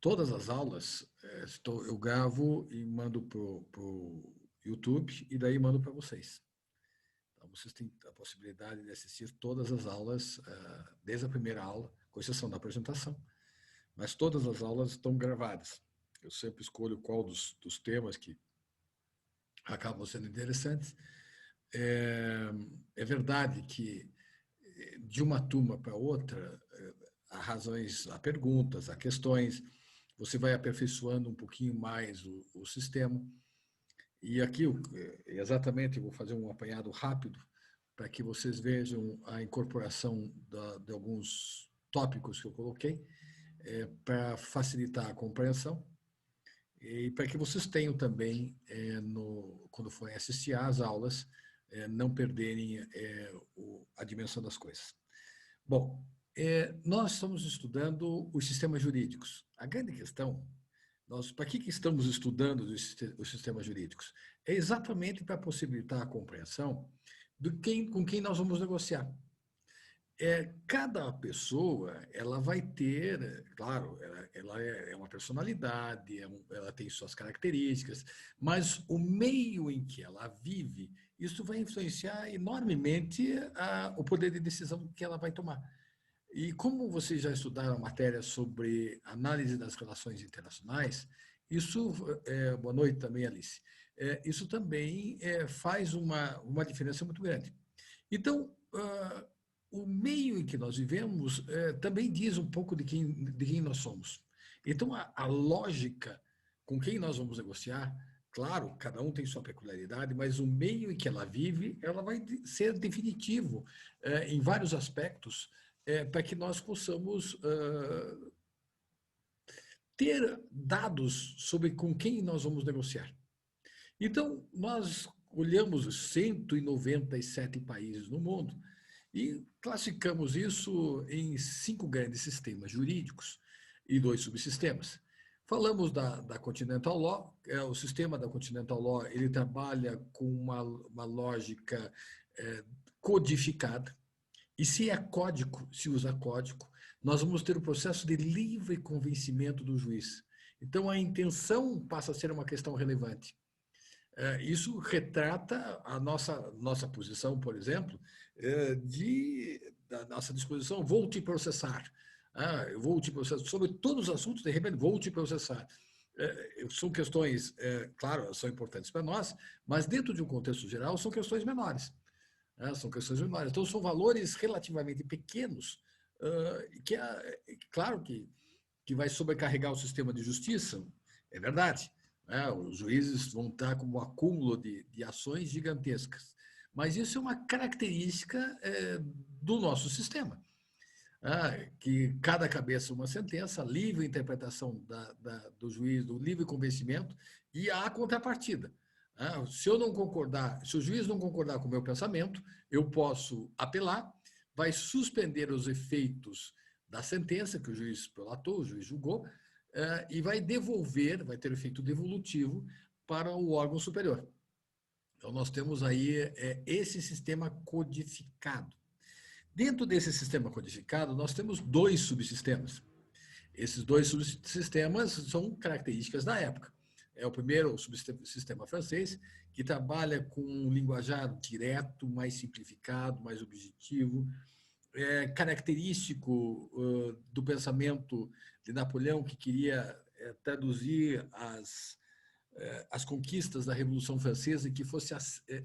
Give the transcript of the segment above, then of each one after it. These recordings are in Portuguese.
todas as aulas eu gravo e mando para o YouTube e daí mando para vocês. Então, vocês têm a possibilidade de assistir todas as aulas, desde a primeira aula, com exceção da apresentação, mas todas as aulas estão gravadas. Eu sempre escolho qual dos temas que acabam sendo interessantes. É verdade que de uma turma para outra, há razões, há perguntas, há questões, você vai aperfeiçoando um pouquinho mais o sistema. E aqui, exatamente, eu vou fazer um apanhado rápido para que vocês vejam a incorporação de alguns tópicos que eu coloquei, para facilitar a compreensão e para que vocês tenham também, quando forem assistir às aulas, não perderem a dimensão das coisas. Bom, nós estamos estudando os sistemas jurídicos. A grande questão, para que estamos estudando os sistemas jurídicos? É exatamente para possibilitar a compreensão com quem nós vamos negociar. Cada pessoa ela vai ter, claro, ela é uma personalidade, ela tem suas características, mas o meio em que ela vive, isso vai influenciar enormemente o poder de decisão que ela vai tomar. E como vocês já estudaram a matéria sobre análise das relações internacionais, isso, boa noite também, Alice, isso também faz uma diferença muito grande. Então, o meio em que nós vivemos também diz um pouco de quem nós somos. Então, a lógica com quem nós vamos negociar, claro, cada um tem sua peculiaridade, mas o meio em que ela vive, ela vai ser definitivo em vários aspectos para que nós possamos ter dados sobre com quem nós vamos negociar. Então, nós olhamos os 197 países no mundo e classificamos isso em 5 grandes sistemas jurídicos e 2 subsistemas. Falamos da Continental Law. O sistema da Continental Law ele trabalha com uma lógica codificada. E se é código, se usa código, nós vamos ter o processo de livre convencimento do juiz. Então, a intenção passa a ser uma questão relevante. Isso retrata a nossa posição, por exemplo, da nossa disposição, vou te processar. Eu vou te processar sobre todos os assuntos, de repente, vou te processar. São questões, claro, são importantes para nós, mas dentro de um contexto geral, são questões menores. São questões menores. Então, são valores relativamente pequenos, que, claro, que vai sobrecarregar o sistema de justiça, é verdade. Os juízes vão estar como um acúmulo de ações gigantescas. Mas isso é uma característica do nosso sistema. Que cada cabeça uma sentença, livre interpretação do juiz, do livre convencimento, e a contrapartida. Se eu não concordar, se o juiz não concordar com o meu pensamento, eu posso apelar, vai suspender os efeitos da sentença que o juiz prolatou, o juiz julgou, e vai devolver, vai ter efeito devolutivo para o órgão superior. Então, nós temos aí esse sistema codificado. Dentro desse sistema codificado, nós temos 2 subsistemas. Esses 2 subsistemas são características da época. O primeiro, o subsistema francês, que trabalha com um linguajar direto, mais simplificado, mais objetivo, característico do pensamento de Napoleão, que queria traduzir as conquistas da Revolução Francesa e que fosse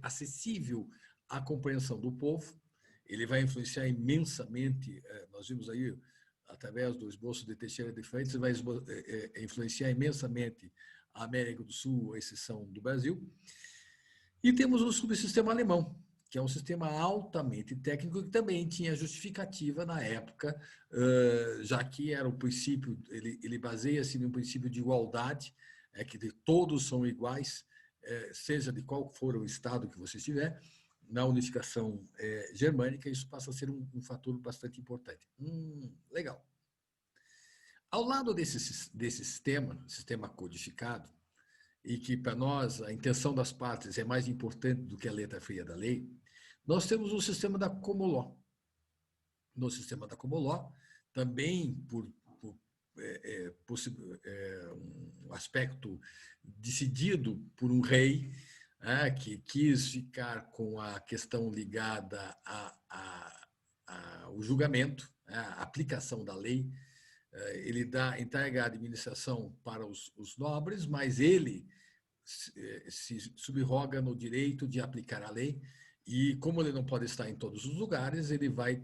acessível à compreensão do povo. Ele vai influenciar imensamente, nós vimos aí, através do esboço de Teixeira de Freitas, vai influenciar imensamente a América do Sul, a exceção do Brasil. E temos o subsistema alemão, que é um sistema altamente técnico que também tinha justificativa na época, já que era o princípio, ele baseia-se num princípio de igualdade, que todos são iguais, seja de qual for o estado que você estiver. Na unificação germânica, isso passa a ser um fator bastante importante. Legal. Ao lado desse sistema codificado, e que para nós a intenção das partes é mais importante do que a letra fria da lei, nós temos o sistema da common law. No sistema da common law, também um aspecto decidido por um rei, que quis ficar com a questão ligada ao julgamento, a aplicação da lei. Ele entrega a administração para os nobres, mas ele se subroga no direito de aplicar a lei, e como ele não pode estar em todos os lugares, ele vai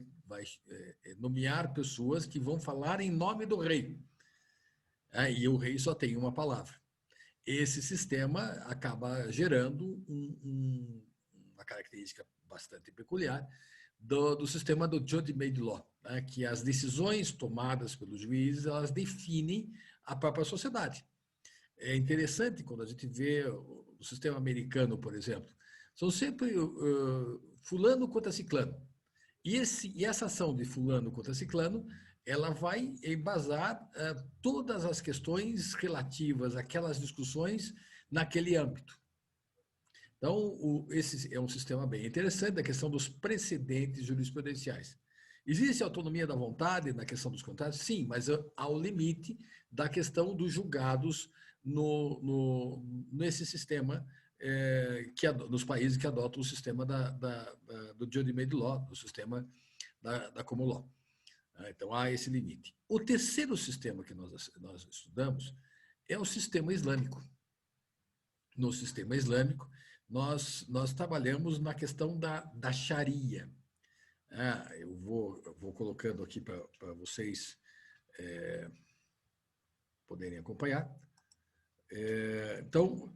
nomear pessoas que vão falar em nome do rei. E o rei só tem uma palavra. Esse sistema acaba gerando uma característica bastante peculiar do sistema do judge-made law, que as decisões tomadas pelos juízes, elas definem a própria sociedade. É interessante quando a gente vê o sistema americano, por exemplo, são sempre fulano contra ciclano. E essa ação de fulano contra ciclano, ela vai embasar todas as questões relativas àquelas discussões naquele âmbito. Então, esse é um sistema bem interessante, a questão dos precedentes jurisprudenciais. Existe autonomia da vontade na questão dos contratos? Sim, mas há o limite da questão dos julgados nesse sistema, nos países que adotam o sistema do judge-made law, do sistema da common law. Então, há esse limite. O terceiro sistema que nós estudamos é o sistema islâmico. No sistema islâmico, nós trabalhamos na questão da Sharia. Eu vou colocando aqui para vocês poderem acompanhar. Então,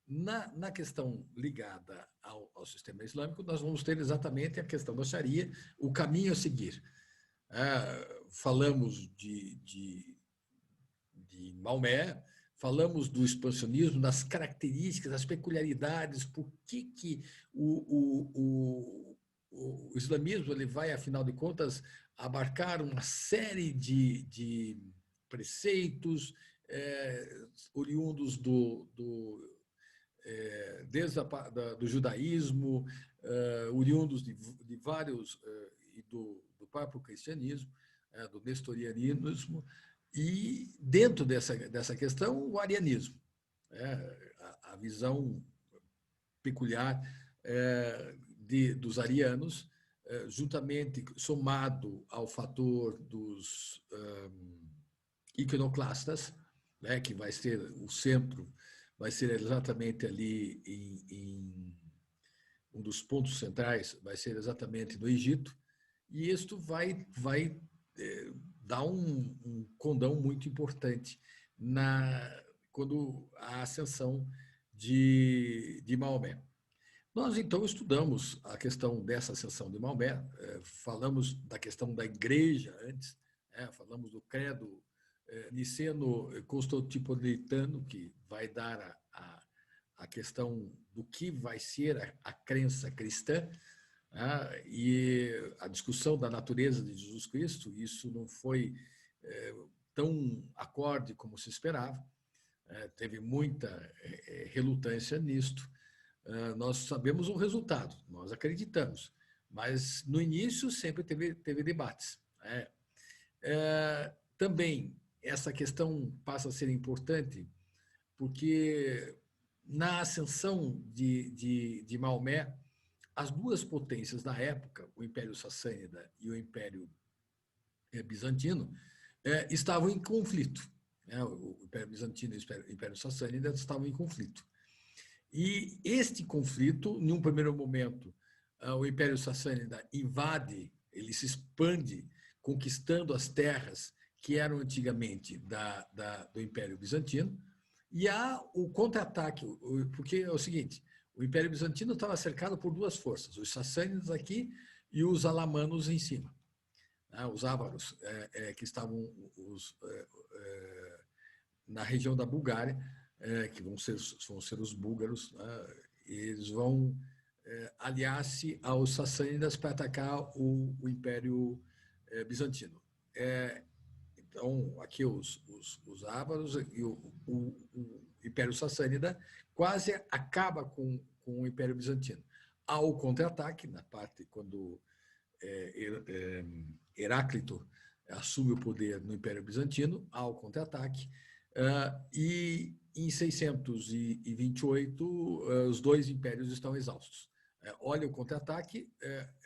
na questão ligada ao sistema islâmico, nós vamos ter exatamente a questão da Sharia, o caminho a seguir. Falamos de Maomé, falamos do expansionismo, das características, das peculiaridades, por que o islamismo ele vai, afinal de contas, abarcar uma série de preceitos oriundos desde do judaísmo, oriundos de vários, e do próprio cristianismo, do nestorianismo, e dentro dessa questão, o arianismo, a visão peculiar dos arianos, juntamente somado ao fator dos iconoclastas, que vai ser o centro, vai ser exatamente ali um dos pontos centrais, vai ser exatamente no Egito, e isto vai dar um condão muito importante quando a ascensão de Maomé. Nós, então, estudamos a questão dessa ascensão de Maomé, falamos da questão da igreja antes, falamos do credo niceno-constantinopolitano, que vai dar a questão do que vai ser a crença cristã, e a discussão da natureza de Jesus Cristo. Isso não foi tão acorde como se esperava, teve muita relutância nisto. Nós sabemos o resultado, nós acreditamos, mas no início sempre teve debates. Também essa questão passa a ser importante porque na ascensão de Maomé, as duas potências da época, o Império Sassânida e o Império Bizantino, estavam em conflito. O Império Bizantino e o Império Sassânida estavam em conflito. E este conflito, num primeiro momento, o Império Sassânida invade, ele se expande, conquistando as terras que eram antigamente do Império Bizantino, e há o contra-ataque, porque é o seguinte, o Império Bizantino estava cercado por duas forças, os sassânidas aqui e os alamanos em cima. Os ávaros, que estavam na região da Bulgária, que vão ser os búlgaros, eles vão aliar-se aos sassânidas para atacar o Império Bizantino. Então, aqui os ávaros e o Império Sassânida quase acaba com o Império Bizantino. Há o contra-ataque, na parte quando Heráclito assume o poder no Império Bizantino, há o contra-ataque, e em 628 os dois impérios estão exaustos. Olha o contra-ataque,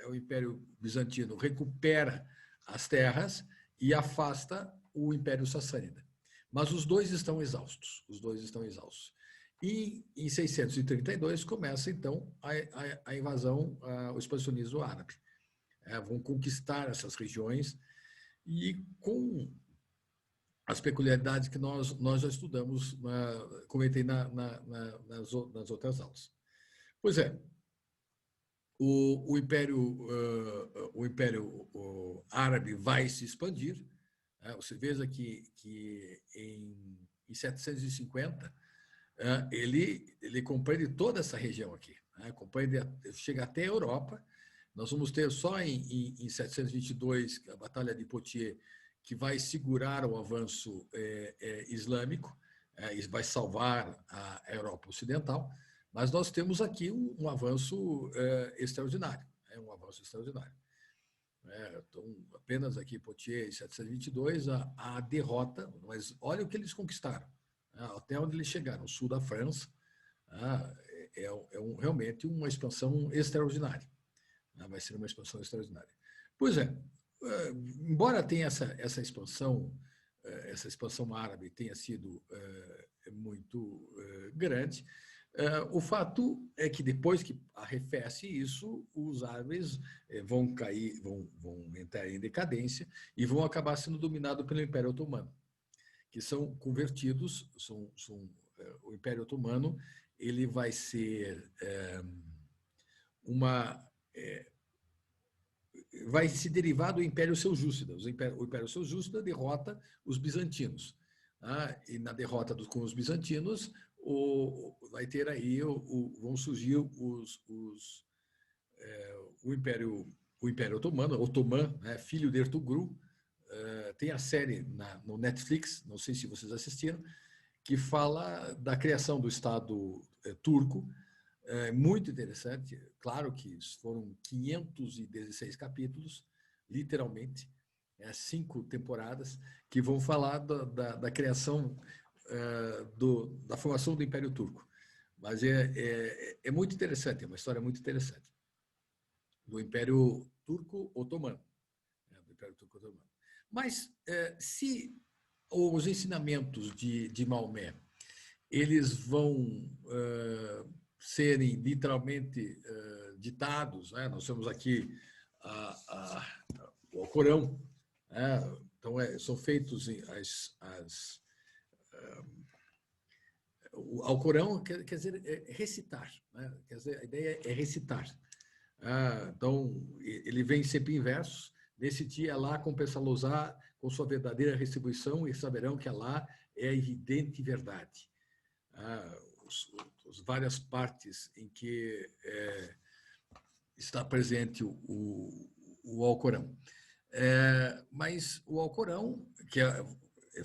o Império Bizantino recupera as terras e afasta o Império Sassânida. Mas os dois estão exaustos, E em 632 começa, então, a invasão, o expansionismo árabe. Vão conquistar essas regiões e com as peculiaridades que nós já estudamos, comentei nas outras aulas. Pois é, o Império Árabe vai se expandir. Você veja que em 750 ele compreende toda essa região aqui, chega até a Europa. Nós vamos ter só em 722 a Batalha de Poitiers, que vai segurar o avanço islâmico, vai salvar a Europa Ocidental, mas nós temos aqui um avanço extraordinário, Então, apenas aqui Poitiers, em 722, a derrota, mas olha o que eles conquistaram, até onde eles chegaram, o sul da França, realmente uma expansão extraordinária. Vai ser uma expansão extraordinária. Pois é, embora tenha essa expansão árabe tenha sido muito grande, o fato é que depois que arrefece isso, os árabes vão cair, vão entrar em decadência e vão acabar sendo dominados pelo Império Otomano, que são convertidos, o Império Otomano ele vai ser vai se derivar do Império Seljúcida. O Império Seljúcida derrota os bizantinos. E na derrota com os bizantinos, vai ter aí, vão surgir o Império Otomano, né, filho de Ertugrul. Tem a série no Netflix, não sei se vocês assistiram, que fala da criação do Estado turco. Muito interessante. Claro que foram 516 capítulos, literalmente, 5 temporadas, que vão falar da criação, da formação do Império Turco. Mas é muito interessante, é uma história muito interessante. Do Império Turco Otomano. Mas, se os ensinamentos de Maomé eles vão serem literalmente ditados, né? Nós temos aqui o Alcorão, então são feitos o Alcorão quer dizer recitar, né? Quer dizer, a ideia é recitar. Então ele vem sempre em versos. Nesse dia Alá compensá-los-á com sua verdadeira retribuição e saberão que Alá é a evidente verdade. As várias partes em que está presente o Alcorão. Mas o Alcorão, que é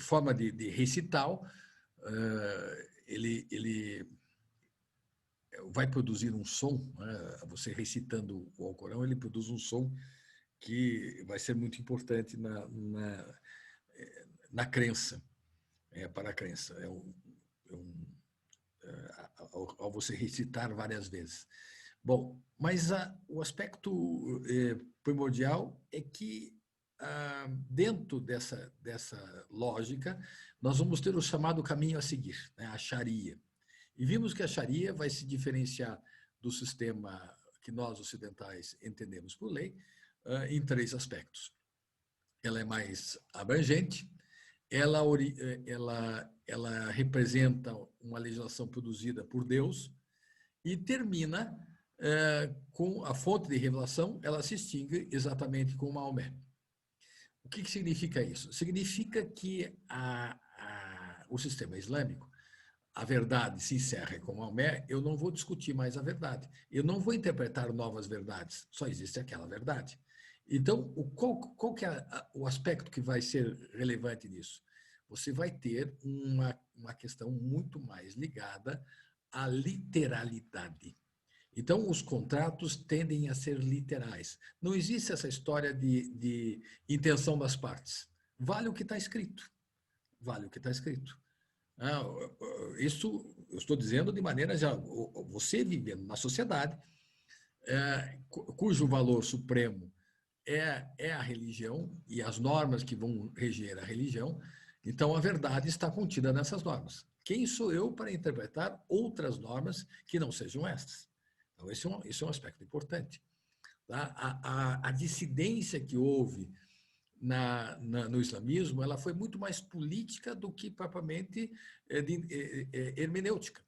forma de recital, ele vai produzir um som, né? Você recitando o Alcorão, ele produz um som que vai ser muito importante na crença, para a crença. Ao você recitar várias vezes. Bom, mas o aspecto primordial é que, dentro dessa lógica, nós vamos ter o chamado caminho a seguir, né, a Sharia. E vimos que a Sharia vai se diferenciar do sistema que nós ocidentais entendemos por lei em 3 aspectos. Ela é mais abrangente, ela representa uma legislação produzida por Deus e termina com a fonte de revelação, ela se extingue exatamente com Maomé. O que significa isso? Significa que o sistema islâmico, a verdade se encerra com Maomé, eu não vou discutir mais a verdade, eu não vou interpretar novas verdades, só existe aquela verdade. Então, qual que é o aspecto que vai ser relevante nisso? Você vai ter uma questão muito mais ligada à literalidade. Então, os contratos tendem a ser literais. Não existe essa história de intenção das partes. Vale o que está escrito. Vale o que está escrito. Isso eu estou dizendo de maneira já. Você vivendo na sociedade, cujo valor supremo é a religião e as normas que vão reger a religião, então a verdade está contida nessas normas. Quem sou eu para interpretar outras normas que não sejam estas? Então, esse é um aspecto importante. Tá? A dissidência que houve no islamismo, ela foi muito mais política do que propriamente hermenêutica.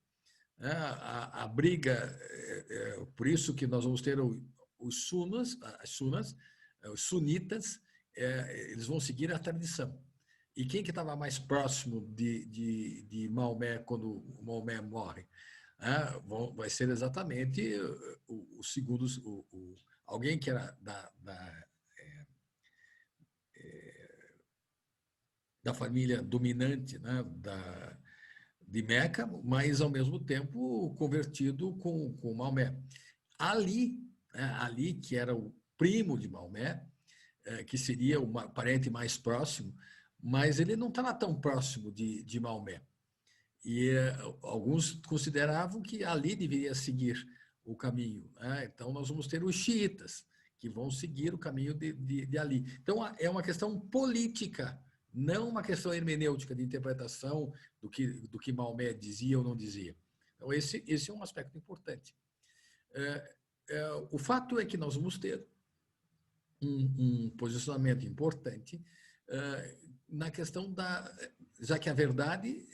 A briga, por isso que nós vamos ter os os sunitas, eles vão seguir a tradição. E quem que estava mais próximo de Maomé quando Maomé morre? Vai ser exatamente os segundos, alguém que era da família dominante, né, de Meca, mas ao mesmo tempo convertido com Maomé. Ali, Ali, que era o primo de Maomé, que seria o parente mais próximo, mas ele não estava tão próximo de Maomé. E alguns consideravam que Ali deveria seguir o caminho. Então, nós vamos ter os xiitas, que vão seguir o caminho de Ali. Então, é uma questão política, não uma questão hermenêutica de interpretação do que Maomé dizia ou não dizia. Então, esse é um aspecto importante. O fato é que nós vamos ter um posicionamento importante na questão já que a verdade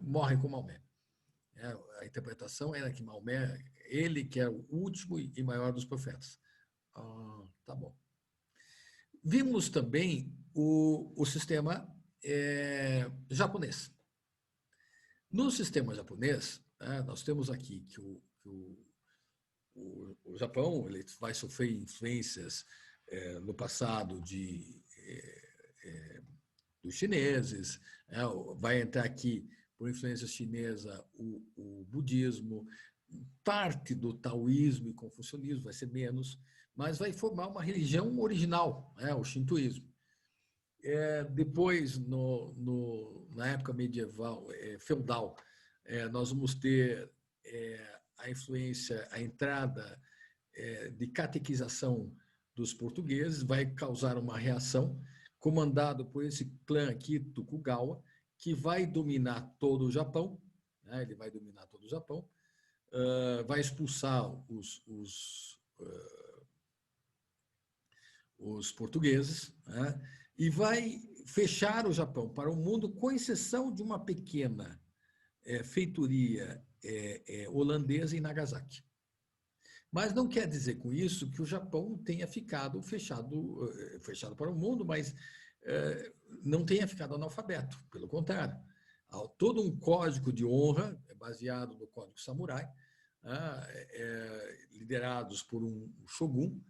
morre com Maomé. A interpretação era que Maomé, ele que é o último e maior dos profetas. Tá bom. Vimos também o sistema japonês. No sistema japonês, nós temos aqui que o Japão ele vai sofrer influências no passado dos chineses, vai entrar aqui, por influência chinesa, o budismo, parte do taoísmo e confucionismo, vai ser menos, mas vai formar uma religião original, o shintoísmo. Depois, na época medieval, feudal, nós vamos ter a influência, a entrada de catequização dos portugueses, vai causar uma reação, comandado por esse clã aqui, Tokugawa, que vai dominar todo o Japão, ele vai dominar todo o Japão, vai expulsar os portugueses, e vai fechar o Japão para o mundo, com exceção de uma pequena feitoria holandesa em Nagasaki. Mas não quer dizer com isso que o Japão tenha ficado fechado para o mundo, mas não tenha ficado analfabeto. Pelo contrário, há todo um código de honra baseado no Código Samurai, liderados por um shogun,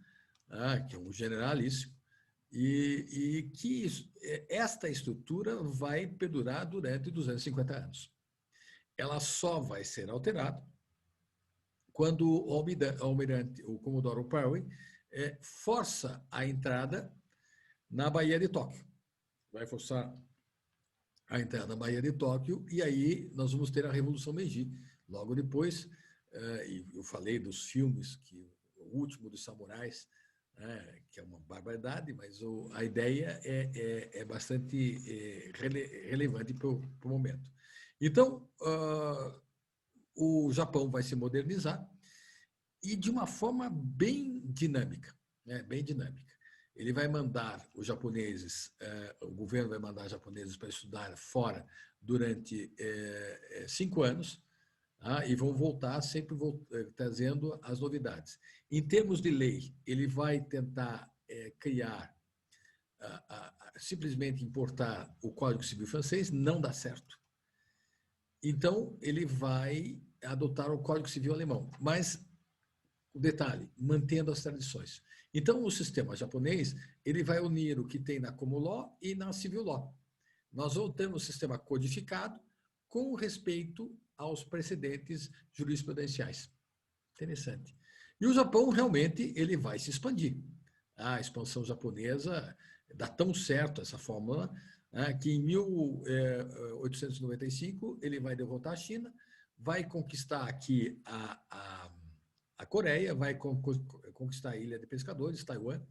que é um generalíssimo, e que esta estrutura vai perdurar durante 250 anos. Ela só vai ser alterada quando o almirante, o Comodoro Perry, força a entrada na Baía de Tóquio. Vai forçar a entrada na Baía de Tóquio, e aí nós vamos ter a Revolução Meiji. Logo depois, e eu falei dos filmes, que o último dos samurais, que é uma barbaridade, mas a ideia é bastante relevante para o momento. Então, o Japão vai se modernizar e de uma forma bem dinâmica, bem dinâmica. Ele vai mandar os japoneses, o governo vai mandar os japoneses para estudar fora durante 5 anos, e vão voltar sempre trazendo as novidades. Em termos de lei, ele vai tentar criar, simplesmente importar o Código Civil francês, não dá certo. Então, ele vai adotar o Código Civil alemão, mas, o detalhe, mantendo as tradições. Então, o sistema japonês ele vai unir o que tem na Common Law e na Civil Law. Nós vamos ter um sistema codificado com respeito aos precedentes jurisprudenciais. Interessante. E o Japão realmente ele vai se expandir. A expansão japonesa dá tão certo essa fórmula, né, que em 1895 ele vai derrotar a China, vai conquistar aqui a Coreia, vai conquistar a Ilha de Pescadores, Taiwan,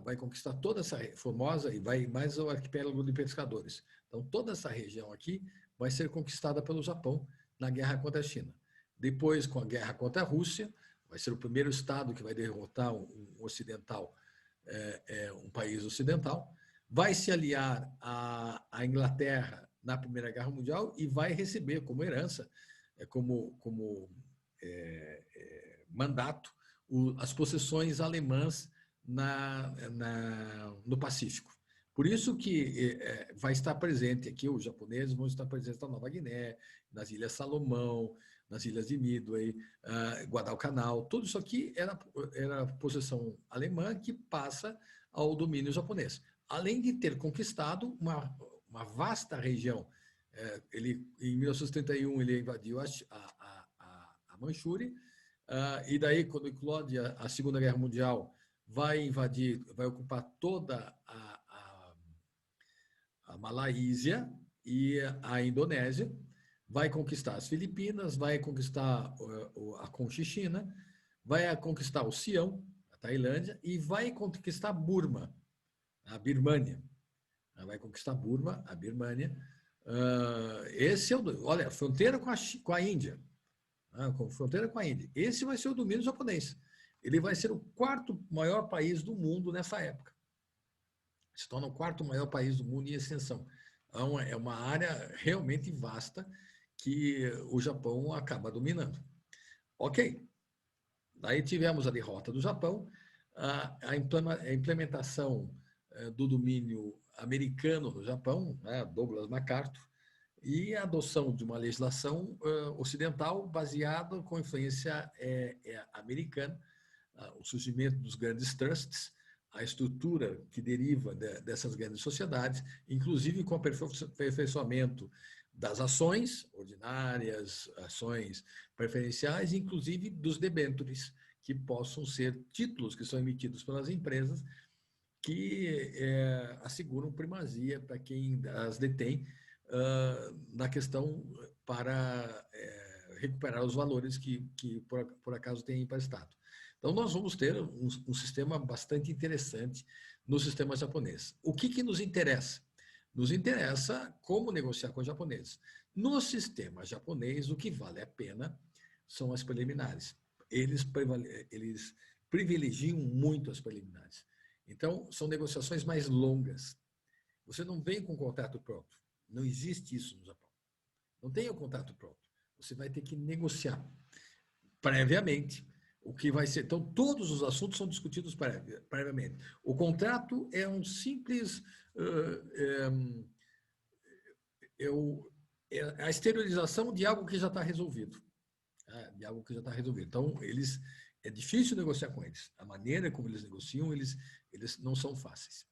vai conquistar toda essa Formosa e vai mais o arquipélago de pescadores. Então, toda essa região aqui vai ser conquistada pelo Japão na guerra contra a China. Depois, com a guerra contra a Rússia, vai ser o primeiro estado que vai derrotar um ocidental, um país ocidental, vai se aliar à Inglaterra na Primeira Guerra Mundial e vai receber como herança, como mandato, as possessões alemãs no Pacífico. Por isso que vai estar presente aqui, os japoneses vão estar presentes na Nova Guiné, nas Ilhas Salomão, nas Ilhas de Midway, Guadalcanal, tudo isso aqui era possessão alemã que passa ao domínio japonês. Além de ter conquistado uma vasta região. Em 1931, ele invadiu a Manchúria, e daí, quando eclode a Segunda Guerra Mundial, vai ocupar toda a Malásia e a Indonésia, vai conquistar as Filipinas, vai conquistar a Conchichina, vai conquistar o Sião, a Tailândia, e vai conquistar Burma, a Birmânia. Vai conquistar Burma, a Birmânia. Esse olha, fronteira com a Índia. Fronteira com a Índia. Esse vai ser o domínio japonês. Ele vai ser o quarto maior país do mundo nessa época. Se torna o quarto maior país do mundo em extensão. Então, é uma área realmente vasta que o Japão acaba dominando. Ok. Daí tivemos a derrota do Japão, a implementação do domínio americano no Japão, Douglas MacArthur, e a adoção de uma legislação ocidental baseada com influência americana, o surgimento dos grandes trusts, a estrutura que deriva dessas grandes sociedades, inclusive com o aperfeiçoamento das ações ordinárias, ações preferenciais, inclusive dos debêntures, que possam ser títulos que são emitidos pelas empresas que asseguram primazia para quem as detém na questão para recuperar os valores que por acaso têm emprestado. Então, nós vamos ter um sistema bastante interessante no sistema japonês. O que nos interessa? Nos interessa como negociar com os japoneses. No sistema japonês, o que vale a pena são as preliminares. Eles privilegiam muito as preliminares. Então, são negociações mais longas. Você não vem com o contrato pronto. Não existe isso no Japão. Não tem o contrato pronto. Você vai ter que negociar previamente o que vai ser. Então, todos os assuntos são discutidos previamente. O contrato é um simples... a exteriorização de algo que já está resolvido. Então, é difícil negociar com eles. A maneira como eles negociam, eles não são fáceis.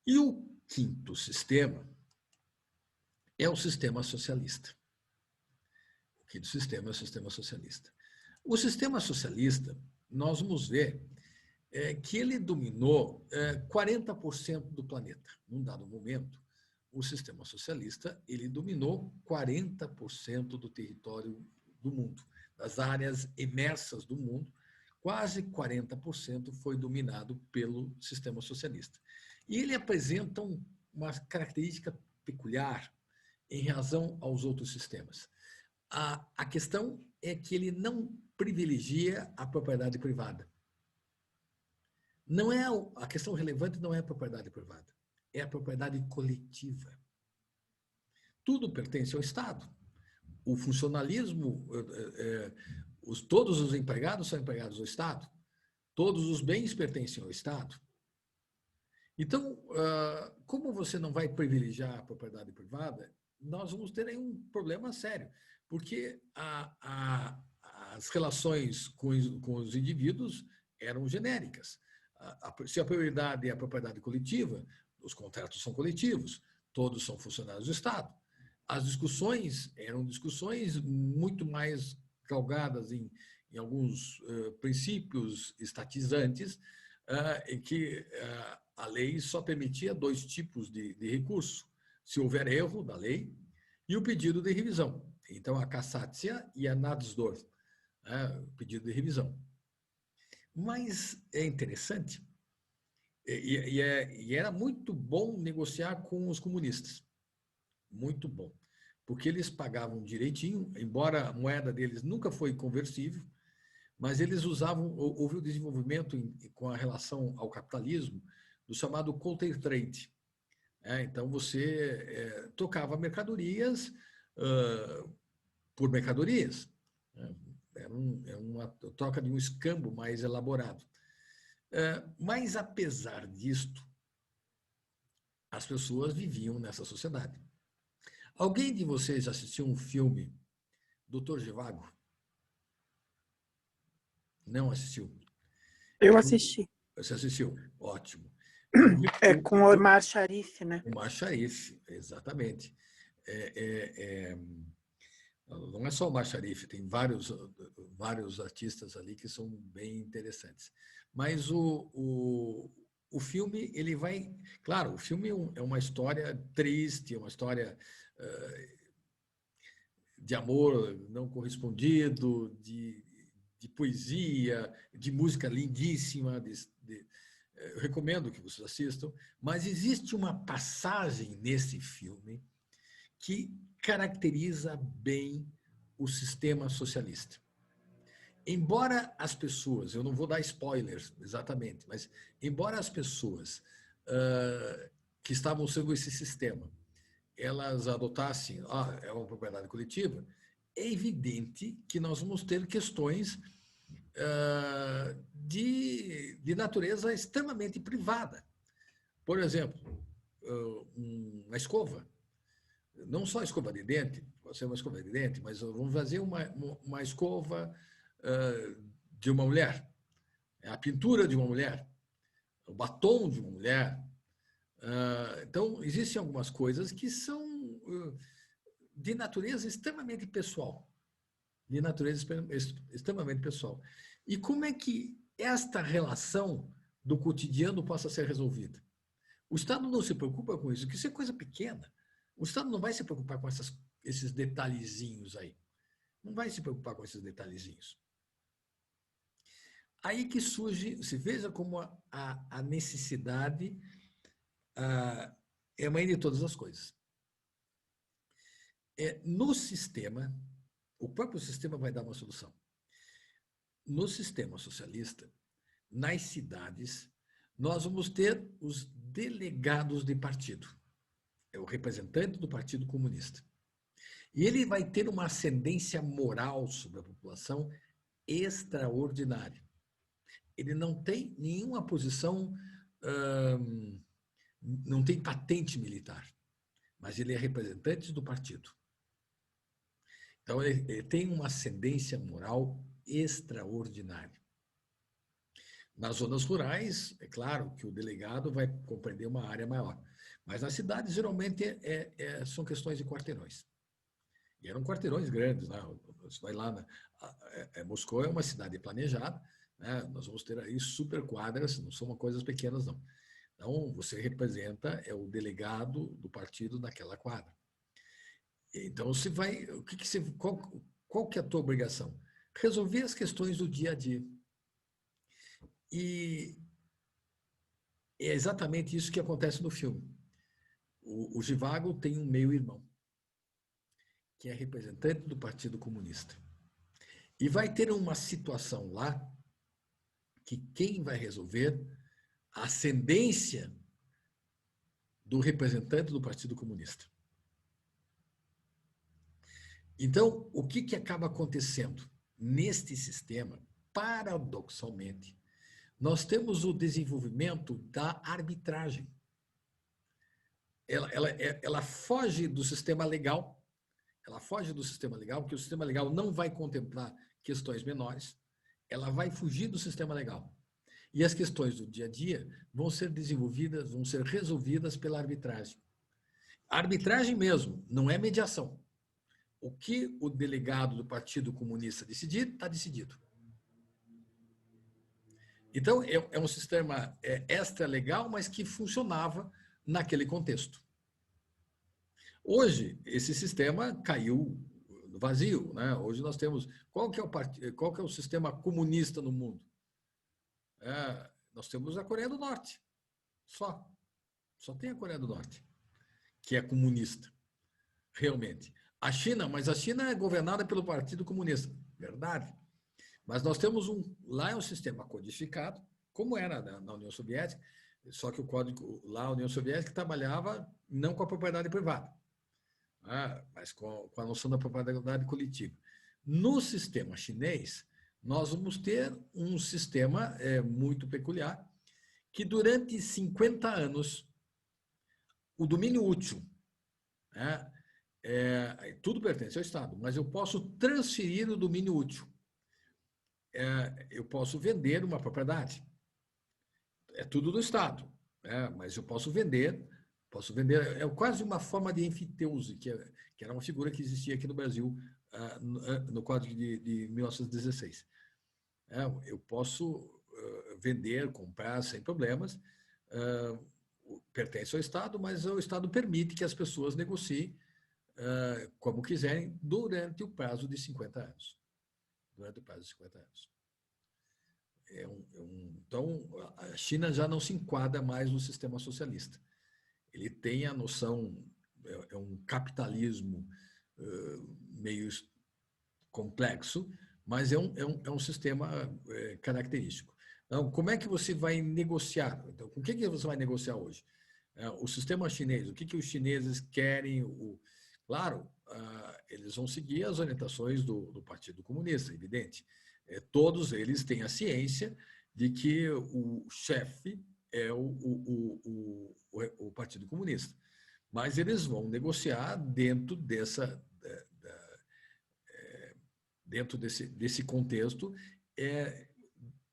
E o quinto sistema é o sistema socialista. O quinto sistema é o sistema socialista. O sistema socialista, nós vamos ver que ele dominou 40% do planeta. Num dado momento, o sistema socialista ele dominou 40% do território do mundo. Das áreas emersas do mundo, quase 40% foi dominado pelo sistema socialista. E ele apresenta uma característica peculiar em relação aos outros sistemas. A questão é que ele não privilegia a propriedade privada. Não é a questão relevante não é a propriedade privada, é a propriedade coletiva. Tudo pertence ao Estado. O funcionalismo, todos os empregados são empregados do Estado. Todos os bens pertencem ao Estado. Então, como você não vai privilegiar a propriedade privada, nós vamos ter aí um problema sério, porque as relações com os indivíduos eram genéricas. Se a prioridade é a propriedade coletiva, os contratos são coletivos, todos são funcionários do Estado. As discussões eram discussões muito mais galgadas em em alguns princípios estatizantes, em que a lei só permitia 2 tipos de recurso, se houver erro da lei e o pedido de revisão. Então, a Cassatio e a Nadsdorf, o pedido de revisão. Mas é interessante, e era muito bom negociar com os comunistas, muito bom, porque eles pagavam direitinho, embora a moeda deles nunca foi conversível, mas eles usavam, houve o desenvolvimento com a relação ao capitalismo, do chamado counter trade. Então, você trocava mercadorias por mercadorias. É uma troca de um escambo mais elaborado. Mas, apesar disto, as pessoas viviam nessa sociedade. Alguém de vocês assistiu um filme, Dr. Zhivago? Não assistiu? Eu assisti. Você assistiu? Ótimo. É com o Omar Sharif, né? Omar Sharif, exatamente. Não é só o Omar Sharif, tem vários artistas ali que são bem interessantes. Mas o filme, ele vai... Claro, o filme é uma história triste, é uma história de amor não correspondido, de poesia, de música lindíssima. Eu recomendo que vocês assistam, mas existe uma passagem nesse filme que caracteriza bem o sistema socialista. Embora as pessoas, eu não vou dar spoilers exatamente, mas embora as pessoas que estavam sob esse sistema, elas adotassem, é uma propriedade coletiva, é evidente que nós vamos ter questões de natureza extremamente privada. Por exemplo, uma escova, não só escova de dente, pode ser uma escova de dente, mas vamos fazer uma escova de uma mulher, a pintura de uma mulher, o batom de uma mulher. Então, existem algumas coisas que são de natureza extremamente pessoal. De natureza extremamente pessoal. E como é que esta relação do cotidiano possa ser resolvida? O Estado não se preocupa com isso, porque isso é coisa pequena. O Estado não vai se preocupar com esses detalhezinhos aí. Não vai se preocupar com esses detalhezinhos. Aí que surge, se veja como a necessidade é a mãe de todas as coisas. No sistema, o próprio sistema vai dar uma solução. No sistema socialista, nas cidades, nós vamos ter os delegados de partido. É o representante do Partido Comunista. E ele vai ter uma ascendência moral sobre a população extraordinária. Ele não tem nenhuma posição, não tem patente militar, mas ele é representante do partido. Então, ele tem uma ascendência moral extraordinária. Nas zonas rurais, é claro que o delegado vai compreender uma área maior, mas nas cidades, geralmente, são questões de quarteirões. E eram quarteirões grandes. Né? Você vai lá, Moscou é uma cidade planejada, né? Nós vamos ter aí super quadras, não são coisas pequenas, não. Então, você representa, é o delegado do partido naquela quadra. Então, você vai... Qual que é a tua obrigação? Resolver as questões do dia a dia. E é exatamente isso que acontece no filme. O Zhivago tem um meio-irmão, que é representante do Partido Comunista. E vai ter uma situação lá que quem vai resolver a ascendência do representante do Partido Comunista. Então, o que acaba acontecendo? Neste sistema, paradoxalmente, nós temos o desenvolvimento da arbitragem. Ela foge do sistema legal, porque o sistema legal não vai contemplar questões menores, ela vai fugir do sistema legal. E as questões do dia a dia vão ser desenvolvidas, vão ser resolvidas pela arbitragem. A arbitragem mesmo, não é mediação. O que o delegado do Partido Comunista decidir, está decidido. Então, é um sistema extra legal, mas que funcionava naquele contexto. Hoje, esse sistema caiu no vazio, né? Hoje nós temos... qual que é o sistema comunista no mundo? Nós temos a Coreia do Norte, só. Só tem a Coreia do Norte, que é comunista, realmente. A China, mas a China é governada pelo Partido Comunista, verdade. Mas nós temos lá é um sistema codificado, como era na União Soviética, só que o código lá, a União Soviética, trabalhava não com a propriedade privada, mas com a noção da propriedade coletiva. No sistema chinês, nós vamos ter um sistema muito peculiar, que durante 50 anos, o domínio útil, tudo pertence ao Estado, mas eu posso transferir o domínio útil. Eu posso vender uma propriedade. É tudo do Estado, mas eu posso vender. É quase uma forma de enfiteuse, que era uma figura que existia aqui no Brasil no Código de 1916. Eu posso vender, comprar sem problemas, pertence ao Estado, mas o Estado permite que as pessoas negociem como quiserem durante o prazo de 50 anos. Durante o prazo de 50 anos. Então, a China já não se enquadra mais no sistema socialista. Ele tem a noção, é um capitalismo meio complexo, mas é um sistema característico. Então, como é que você vai negociar? Então, com o que você vai negociar hoje? O sistema chinês, o que os chineses querem? Claro, eles vão seguir as orientações do Partido Comunista, evidente. Todos eles têm a ciência de que o chefe é o Partido Comunista. Mas eles vão negociar dentro desse contexto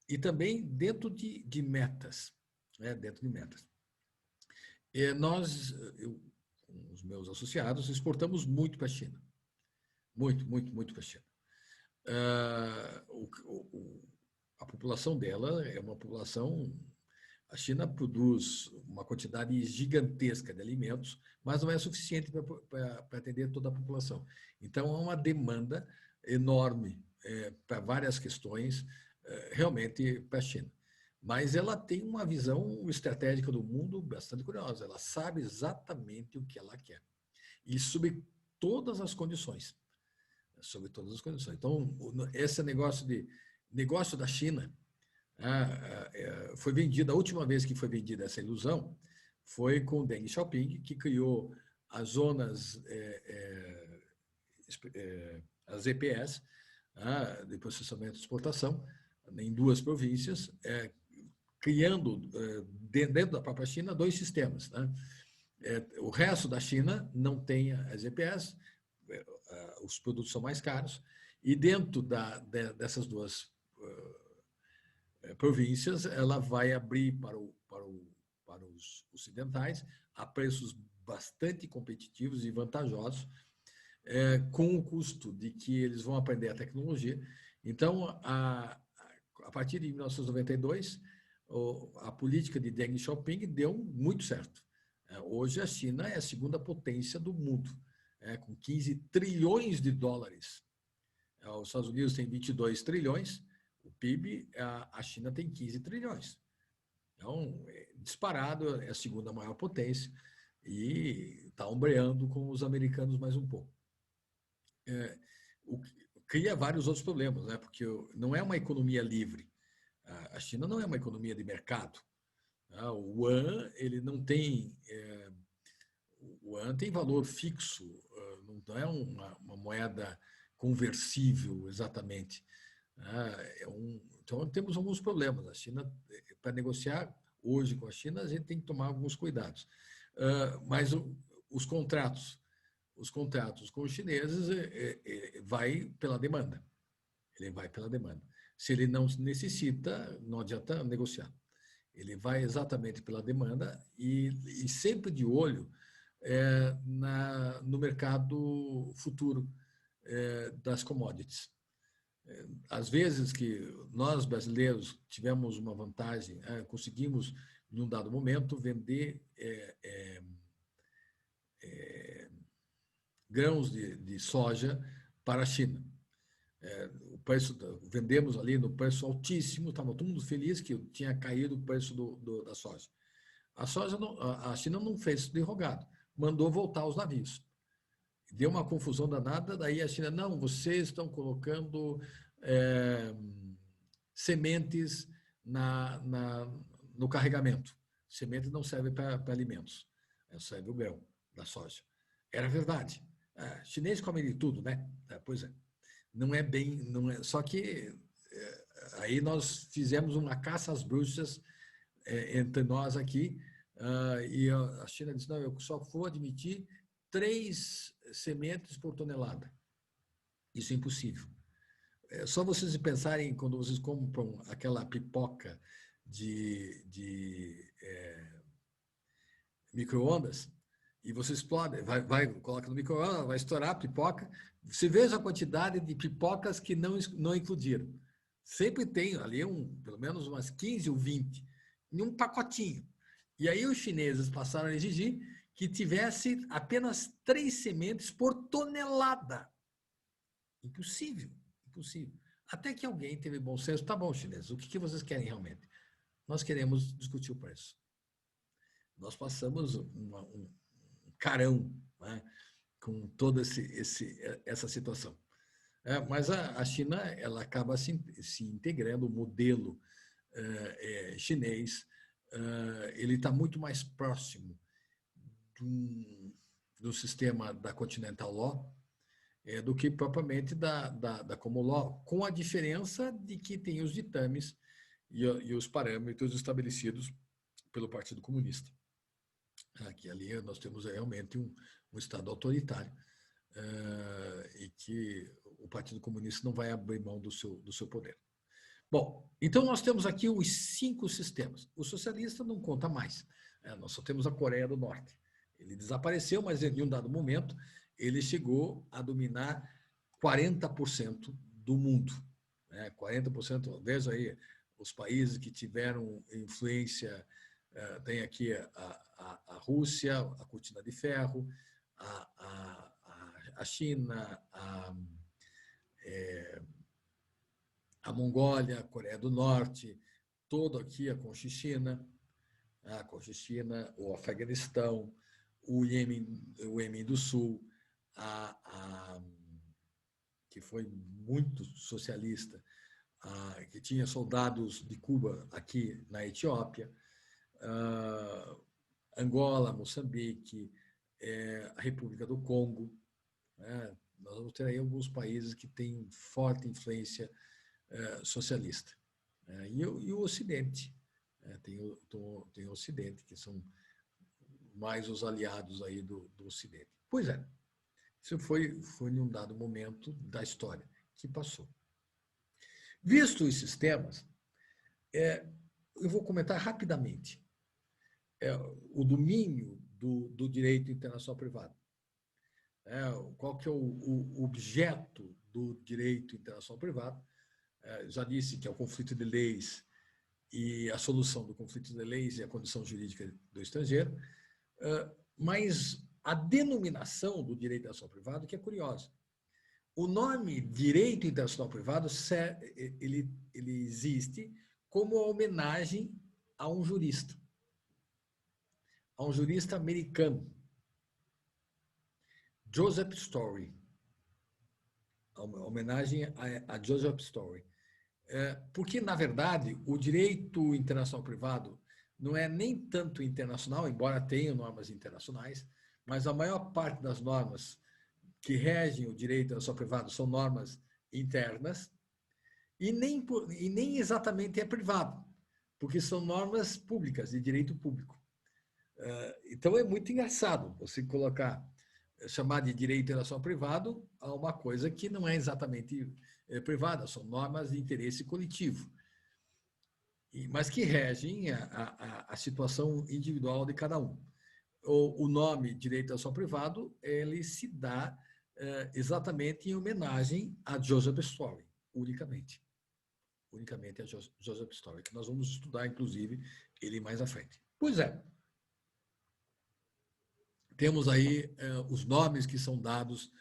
e também dentro de metas. Dentro de metas. Eu, com os meus associados, exportamos muito para a China. Muito, muito, muito para a China. A população dela é uma população... A China produz uma quantidade gigantesca de alimentos, mas não é suficiente para atender toda a população. Então, há uma demanda enorme para várias questões, realmente, para a China. Mas ela tem uma visão estratégica do mundo bastante curiosa. Ela sabe exatamente o que ela quer. E sob todas as condições. Sob todas as condições. Então, esse negócio da China foi vendida, a última vez que foi vendida essa ilusão foi com o Deng Xiaoping, que criou as zonas, as EPS, de processamento e exportação, em 2 províncias, criando, dentro da própria China, 2 sistemas. O resto da China não tem as EPS, os produtos são mais caros, e dentro dessas 2 províncias, ela vai abrir para os ocidentais a preços bastante competitivos e vantajosos, com o custo de que eles vão aprender a tecnologia. Então, a partir de 1992, a política de Deng Xiaoping deu muito certo. Hoje, a China é a segunda potência do mundo, com 15 trilhões de dólares. Os Estados Unidos têm 22 trilhões, o PIB, a China tem 15 trilhões. Então, disparado, é a segunda maior potência e está ombreando com os americanos mais um pouco. Cria vários outros problemas, né? Porque não é uma economia livre. A China não é uma economia de mercado. O yuan, ele não tem... O yuan tem valor fixo, não é uma moeda conversível exatamente. Então, temos alguns problemas. A China, para negociar hoje com a China, a gente tem que tomar alguns cuidados. Mas os contratos com os chineses vai pela demanda. Ele vai pela demanda. Se ele não necessita, não adianta negociar. Ele vai exatamente pela demanda e sempre de olho no mercado futuro das commodities. Às vezes que nós, brasileiros, tivemos uma vantagem, conseguimos, em um dado momento, vender grãos de soja para a China. O preço, vendemos ali no preço altíssimo, estava todo mundo feliz que tinha caído o preço da soja. A soja a China não fez isso de rogado, mandou voltar os navios. Deu uma confusão danada, daí a China, não, vocês estão colocando sementes no carregamento. Semente não serve para alimentos, serve o grão da soja. Era verdade. Chinês come de tudo, né? Pois é. Não é bem, não é. Só que aí nós fizemos uma caça às bruxas entre nós aqui, e a China disse, não, eu só vou admitir 3 sementes por tonelada. Isso é impossível. É só vocês pensarem quando vocês compram aquela pipoca de micro-ondas, e você explode, coloca no micro-ondas, vai estourar a pipoca. Você veja a quantidade de pipocas que não eclodiram. Sempre tem ali pelo menos umas 15 ou 20 em um pacotinho. E aí os chineses passaram a exigir que tivesse apenas 3 sementes por tonelada. Impossível, impossível. Até que alguém teve bom senso. Tá bom, chineses, o que vocês querem realmente? Nós queremos discutir o preço. Nós passamos um carão, né, com toda essa situação. Mas a China ela acaba se integrando, o modelo chinês ele está muito mais próximo do sistema da Continental Law do que propriamente da Common Law, com a diferença de que tem os ditames e os parâmetros estabelecidos pelo Partido Comunista. Aqui ali nós temos realmente um Estado autoritário e que o Partido Comunista não vai abrir mão do seu poder. Bom, então nós temos aqui os 5 sistemas. O socialista não conta mais. Nós só temos a Coreia do Norte. Ele desapareceu, mas em um dado momento ele chegou a dominar 40% do mundo. 40%, veja aí, os países que tiveram influência, tem aqui a Rússia, a Cortina de Ferro, a China, a Mongólia, a Coreia do Norte, todo aqui a Conchichina, o Afeganistão, o Iêmen do Sul, que foi muito socialista, que tinha soldados de Cuba aqui na Etiópia, Angola, Moçambique, a República do Congo. Nós vamos ter aí alguns países que têm forte influência socialista. E o Ocidente. Tem o Ocidente, que são mais os aliados aí do Ocidente. Pois é, isso foi em um dado momento da história que passou. Visto os sistemas, eu vou comentar rapidamente o domínio do direito internacional privado. Qual que é o objeto do direito internacional privado? Já disse que é o conflito de leis e a solução do conflito de leis e a condição jurídica do estrangeiro, mas a denominação do direito internacional privado que é curiosa. O nome direito internacional privado ele existe como homenagem a um jurista americano, Joseph Story, homenagem a Joseph Story. Porque, na verdade, o direito internacional privado não é nem tanto internacional, embora tenha normas internacionais, mas a maior parte das normas que regem o direito internacional privado são normas internas e nem exatamente é privado, porque são normas públicas, de direito público. Então, é muito engraçado você chamar de direito internacional privado a uma coisa que não é exatamente privada, são normas de interesse coletivo, mas que regem a situação individual de cada um. O nome direito internacional privado ele se dá exatamente em homenagem a Joseph Story, unicamente. Unicamente a Joseph Story, que nós vamos estudar, inclusive, ele mais à frente. Pois é. Temos aí os nomes que são dados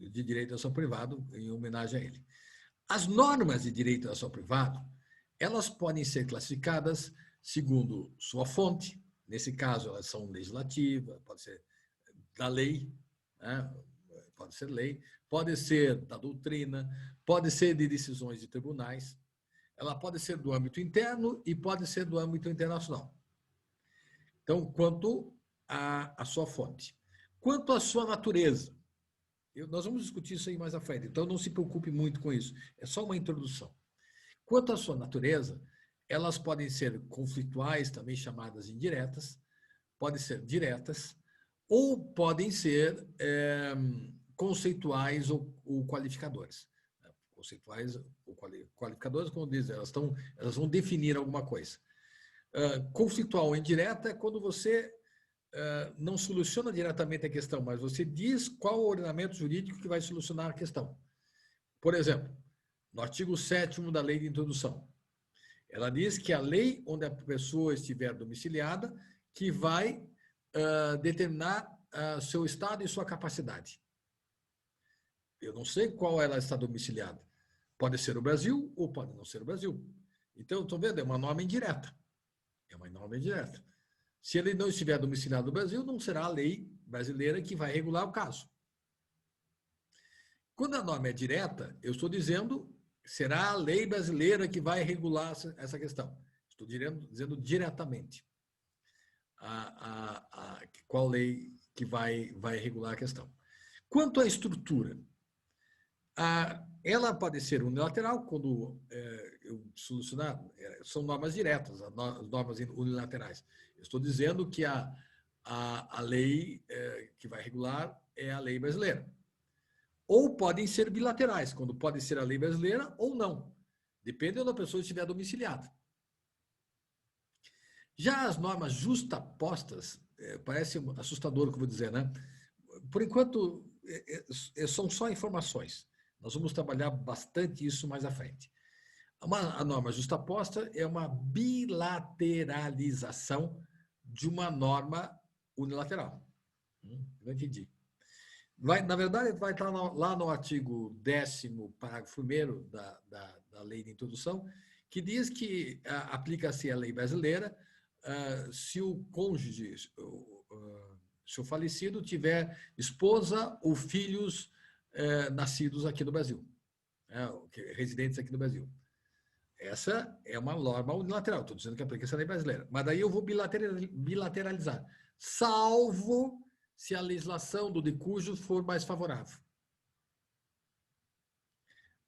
de direito de ação privado em homenagem a ele. As normas de direito de ação privado, elas podem ser classificadas segundo sua fonte. Nesse caso, elas são legislativas, pode ser da lei, né? Pode ser lei, pode ser da doutrina, pode ser de decisões de tribunais, ela pode ser do âmbito interno e pode ser do âmbito internacional. Então, quanto à sua fonte. Quanto à sua natureza, nós vamos discutir isso aí mais à frente, então não se preocupe muito com isso, é só uma introdução. Quanto à sua natureza, elas podem ser conflituais, também chamadas indiretas, podem ser diretas, ou podem ser conceituais ou qualificadoras. Conceituais ou qualificadoras, como dizem, elas vão definir alguma coisa. Conflitual ou indireta é quando você não soluciona diretamente a questão, mas você diz qual o ordenamento jurídico que vai solucionar a questão. Por exemplo, no artigo 7º da Lei de Introdução, ela diz que a lei onde a pessoa estiver domiciliada que vai determinar seu estado e sua capacidade. Eu não sei qual ela está domiciliada. Pode ser o Brasil ou pode não ser o Brasil. Então, estão vendo? É uma norma indireta. É uma norma indireta. Se ele não estiver domiciliado no Brasil, não será a lei brasileira que vai regular o caso. Quando a norma é direta, eu estou dizendo será a lei brasileira que vai regular essa questão. Estou dizendo diretamente qual lei que vai regular a questão. Quanto à estrutura, ela pode ser unilateral, quando eu solucionar, são normas diretas, as normas unilaterais. Eu estou dizendo que a lei que vai regular é a lei brasileira. Ou podem ser bilaterais, quando pode ser a lei brasileira ou não. Depende de onde a pessoa estiver domiciliada. Já as normas justapostas, parece assustador o que eu vou dizer, né? Por enquanto, são só informações. Nós vamos trabalhar bastante isso mais à frente. A norma justaposta é uma bilateralização de uma norma unilateral. Não entendi. Na verdade, vai estar lá no artigo 10º, parágrafo 1º da Lei de Introdução, que diz que aplica-se a lei brasileira se o cônjuge, se o falecido tiver esposa ou filhos nascidos aqui no Brasil, residentes aqui no Brasil. Essa é uma norma unilateral, estou dizendo que aplica-se a lei brasileira. Mas daí eu vou bilateralizar, salvo se a legislação do de cujo for mais favorável.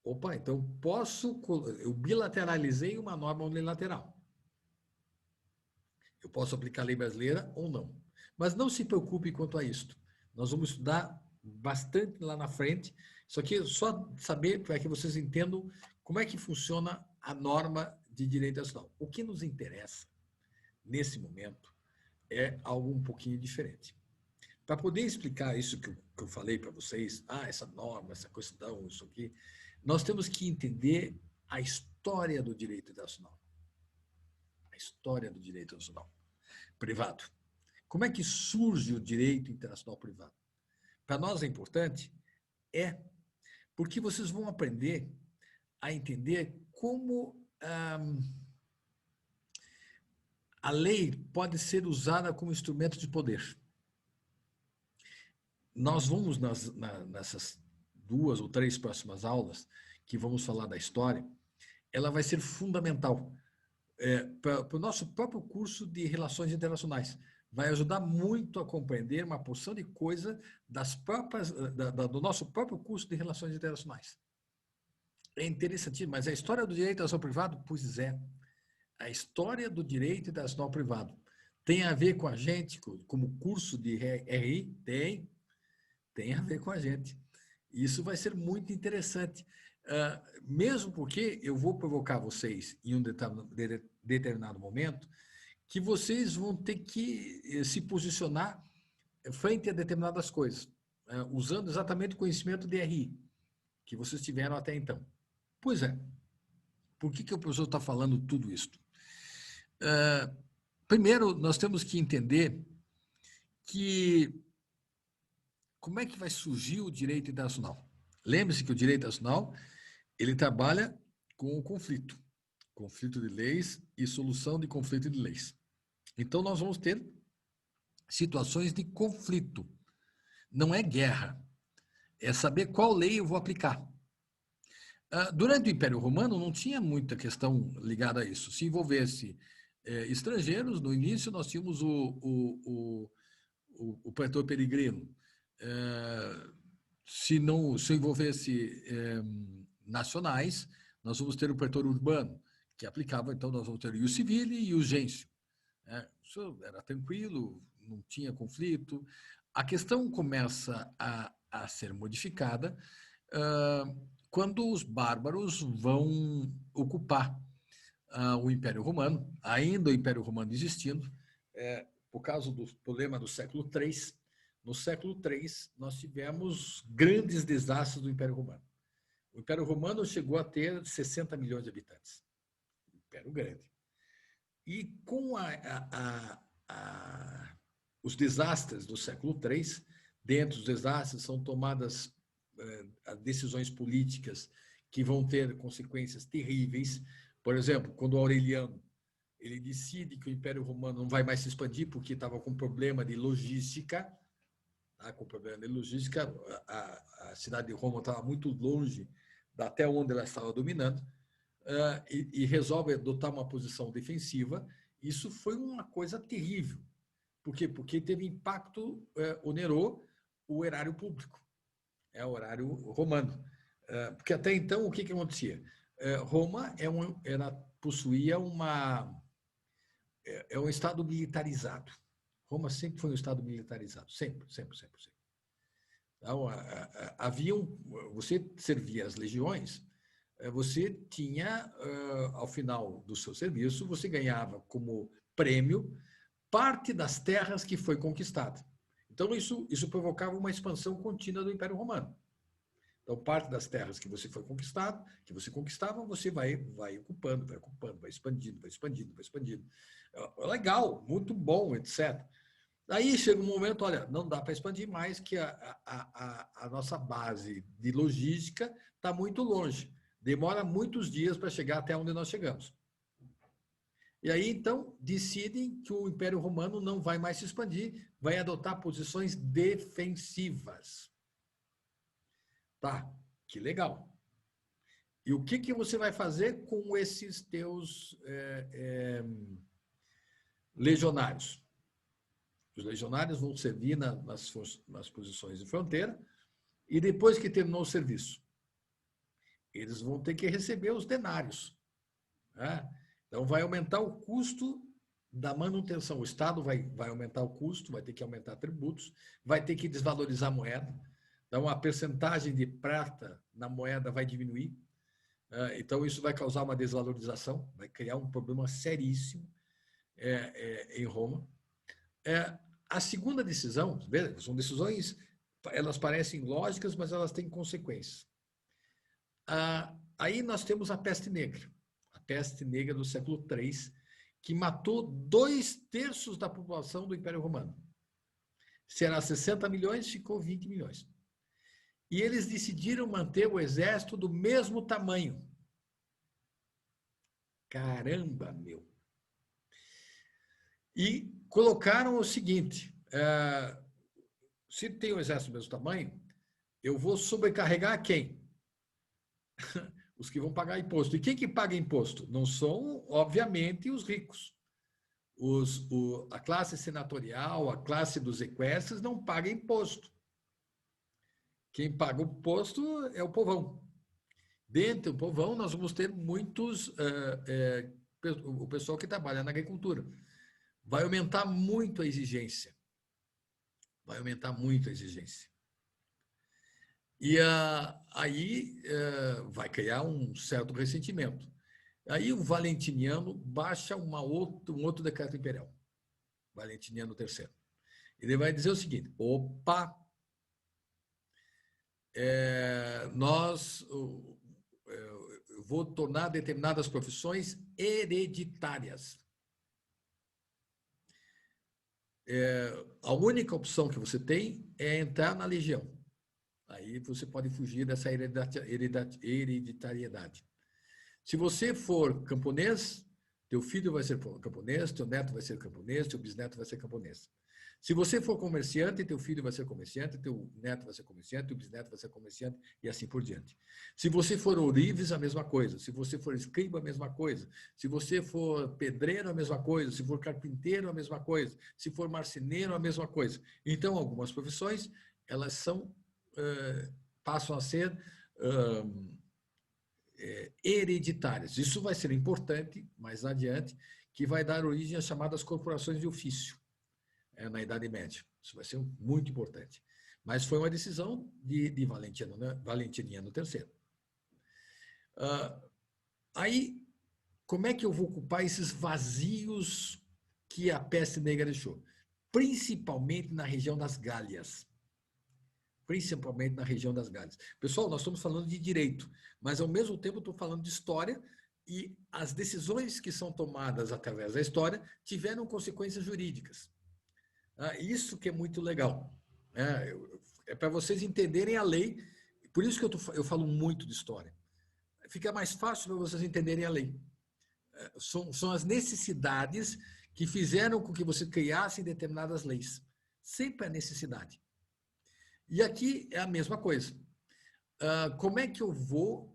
Opa, então eu bilateralizei uma norma unilateral. Eu posso aplicar a lei brasileira ou não. Mas não se preocupe quanto a isto. Nós vamos estudar bastante lá na frente. Isso aqui é só saber para que vocês entendam como é que funciona a norma de direito nacional. O que nos interessa, nesse momento, é algo um pouquinho diferente. Para poder explicar isso que eu falei para vocês, essa norma, essa questão, isso aqui, nós temos que entender a história do direito internacional. A história do direito nacional privado. Como é que surge o direito internacional privado? Para nós é importante, porque vocês vão aprender a entender como a lei pode ser usada como instrumento de poder. Nós vamos, nessas 2 ou 3 próximas aulas, que vamos falar da história, ela vai ser fundamental para o nosso próprio curso de Relações Internacionais. Vai ajudar muito a compreender uma porção de coisa do nosso próprio curso de Relações Internacionais. É interessante, mas a história do direito internacional privado, pois é. A história do direito internacional privado tem a ver com a gente, como curso de RI? Tem a ver com a gente. Isso vai ser muito interessante, mesmo porque eu vou provocar vocês em um determinado momento que vocês vão ter que se posicionar frente a determinadas coisas, usando exatamente o conhecimento de RI. que vocês tiveram até então. Pois é. Por que o professor está falando tudo isso? Primeiro, nós temos que entender que como é que vai surgir o direito internacional. Lembre-se que o direito internacional ele trabalha com o conflito de leis e solução de conflito de leis. Então, nós vamos ter situações de conflito. Não é guerra, é saber qual lei eu vou aplicar. Durante o Império Romano, não tinha muita questão ligada a isso. Se envolvesse estrangeiros, no início nós tínhamos o pretor peregrino. Se envolvesse nacionais, nós vamos ter o pretor urbano, que aplicava, então nós vamos ter o ius civile e o ius gentium. Isso era tranquilo, não tinha conflito. A questão começa a ser modificada quando os bárbaros vão ocupar o Império Romano, ainda o Império Romano existindo, por causa do problema do século III. No século III, nós tivemos grandes desastres do Império Romano. O Império Romano chegou a ter 60 milhões de habitantes. Um império grande. E com os desastres do século III, dentro dos desastres são tomadas decisões políticas que vão ter consequências terríveis. Por exemplo, quando Aureliano ele decide que o Império Romano não vai mais se expandir porque estava com problema de logística, a cidade de Roma estava muito longe até onde ela estava dominando, e resolve adotar uma posição defensiva. Isso foi uma coisa terrível. Por quê? Porque teve impacto, onerou o erário público, o erário romano. Porque até então, o que acontecia? Roma possuía um Estado militarizado. Roma sempre foi um Estado militarizado, sempre. Então, você servia as legiões, você tinha, ao final do seu serviço, você ganhava como prêmio parte das terras que foi conquistada. Então, isso provocava uma expansão contínua do Império Romano. Então, parte das terras que você conquistava, você vai ocupando, vai expandindo. Legal, muito bom, etc. Aí chega um momento, olha, não dá para expandir mais, que a nossa base de logística está muito longe. Demora muitos dias para chegar até onde nós chegamos. E aí, então, decidem que o Império Romano não vai mais se expandir, vai adotar posições defensivas. Tá, que legal. E o que você vai fazer com esses teus legionários? Os legionários vão servir nas posições de fronteira e depois que terminou o serviço, eles vão ter que receber os denários. Né? Então, vai aumentar o custo da manutenção. O Estado vai aumentar o custo, vai ter que aumentar tributos, vai ter que desvalorizar a moeda. Então, a percentagem de prata na moeda vai diminuir. Então, isso vai causar uma desvalorização, vai criar um problema seríssimo em Roma. A segunda decisão, veja, são decisões, elas parecem lógicas, mas elas têm consequências. Aí nós temos a peste negra do século III, que matou 2/3 da população do Império Romano. Se era 60 milhões, ficou 20 milhões. E eles decidiram manter o exército do mesmo tamanho. Caramba, meu! E colocaram o seguinte, se tem o exército do mesmo tamanho, eu vou sobrecarregar quem? Os que vão pagar imposto. E quem que paga imposto? Não são, obviamente, os ricos. A classe senatorial, a classe dos equestres não paga imposto. Quem paga o imposto é o povão. Dentro do povão, nós vamos ter muitos... o pessoal que trabalha na agricultura. Vai aumentar muito a exigência. E aí vai criar um certo ressentimento. Aí o Valentiniano baixa um outro decreto imperial, Valentiniano III. Ele vai dizer o seguinte: opa, eu vou tornar determinadas profissões hereditárias. A única opção que você tem é entrar na legião. Aí você pode fugir dessa hereditariedade. Se você for camponês, teu filho vai ser camponês, teu neto vai ser camponês, teu bisneto vai ser camponês. Se você for comerciante, teu filho vai ser comerciante, teu neto vai ser comerciante, teu bisneto vai ser comerciante e assim por diante. Se você for ourives, a mesma coisa. Se você for escriba, a mesma coisa. Se você for pedreiro, a mesma coisa. Se for carpinteiro, a mesma coisa. Se for marceneiro, a mesma coisa. Então, algumas profissões, elas passam a ser hereditárias. Isso vai ser importante mais adiante, que vai dar origem às chamadas corporações de ofício na Idade Média. Isso vai ser muito importante. Mas foi uma decisão de Valentiniano III. Aí, como é que eu vou ocupar esses vazios que a peste negra deixou? Principalmente na região das Gálias. Principalmente na região das Gálias. Pessoal, nós estamos falando de direito, mas ao mesmo tempo estou falando de história e as decisões que são tomadas através da história tiveram consequências jurídicas. Isso que é muito legal. É para vocês entenderem a lei, por isso que eu falo muito de história. Fica mais fácil para vocês entenderem a lei. São as necessidades que fizeram com que você criasse determinadas leis. Sempre a necessidade. E aqui é a mesma coisa. Como é que eu vou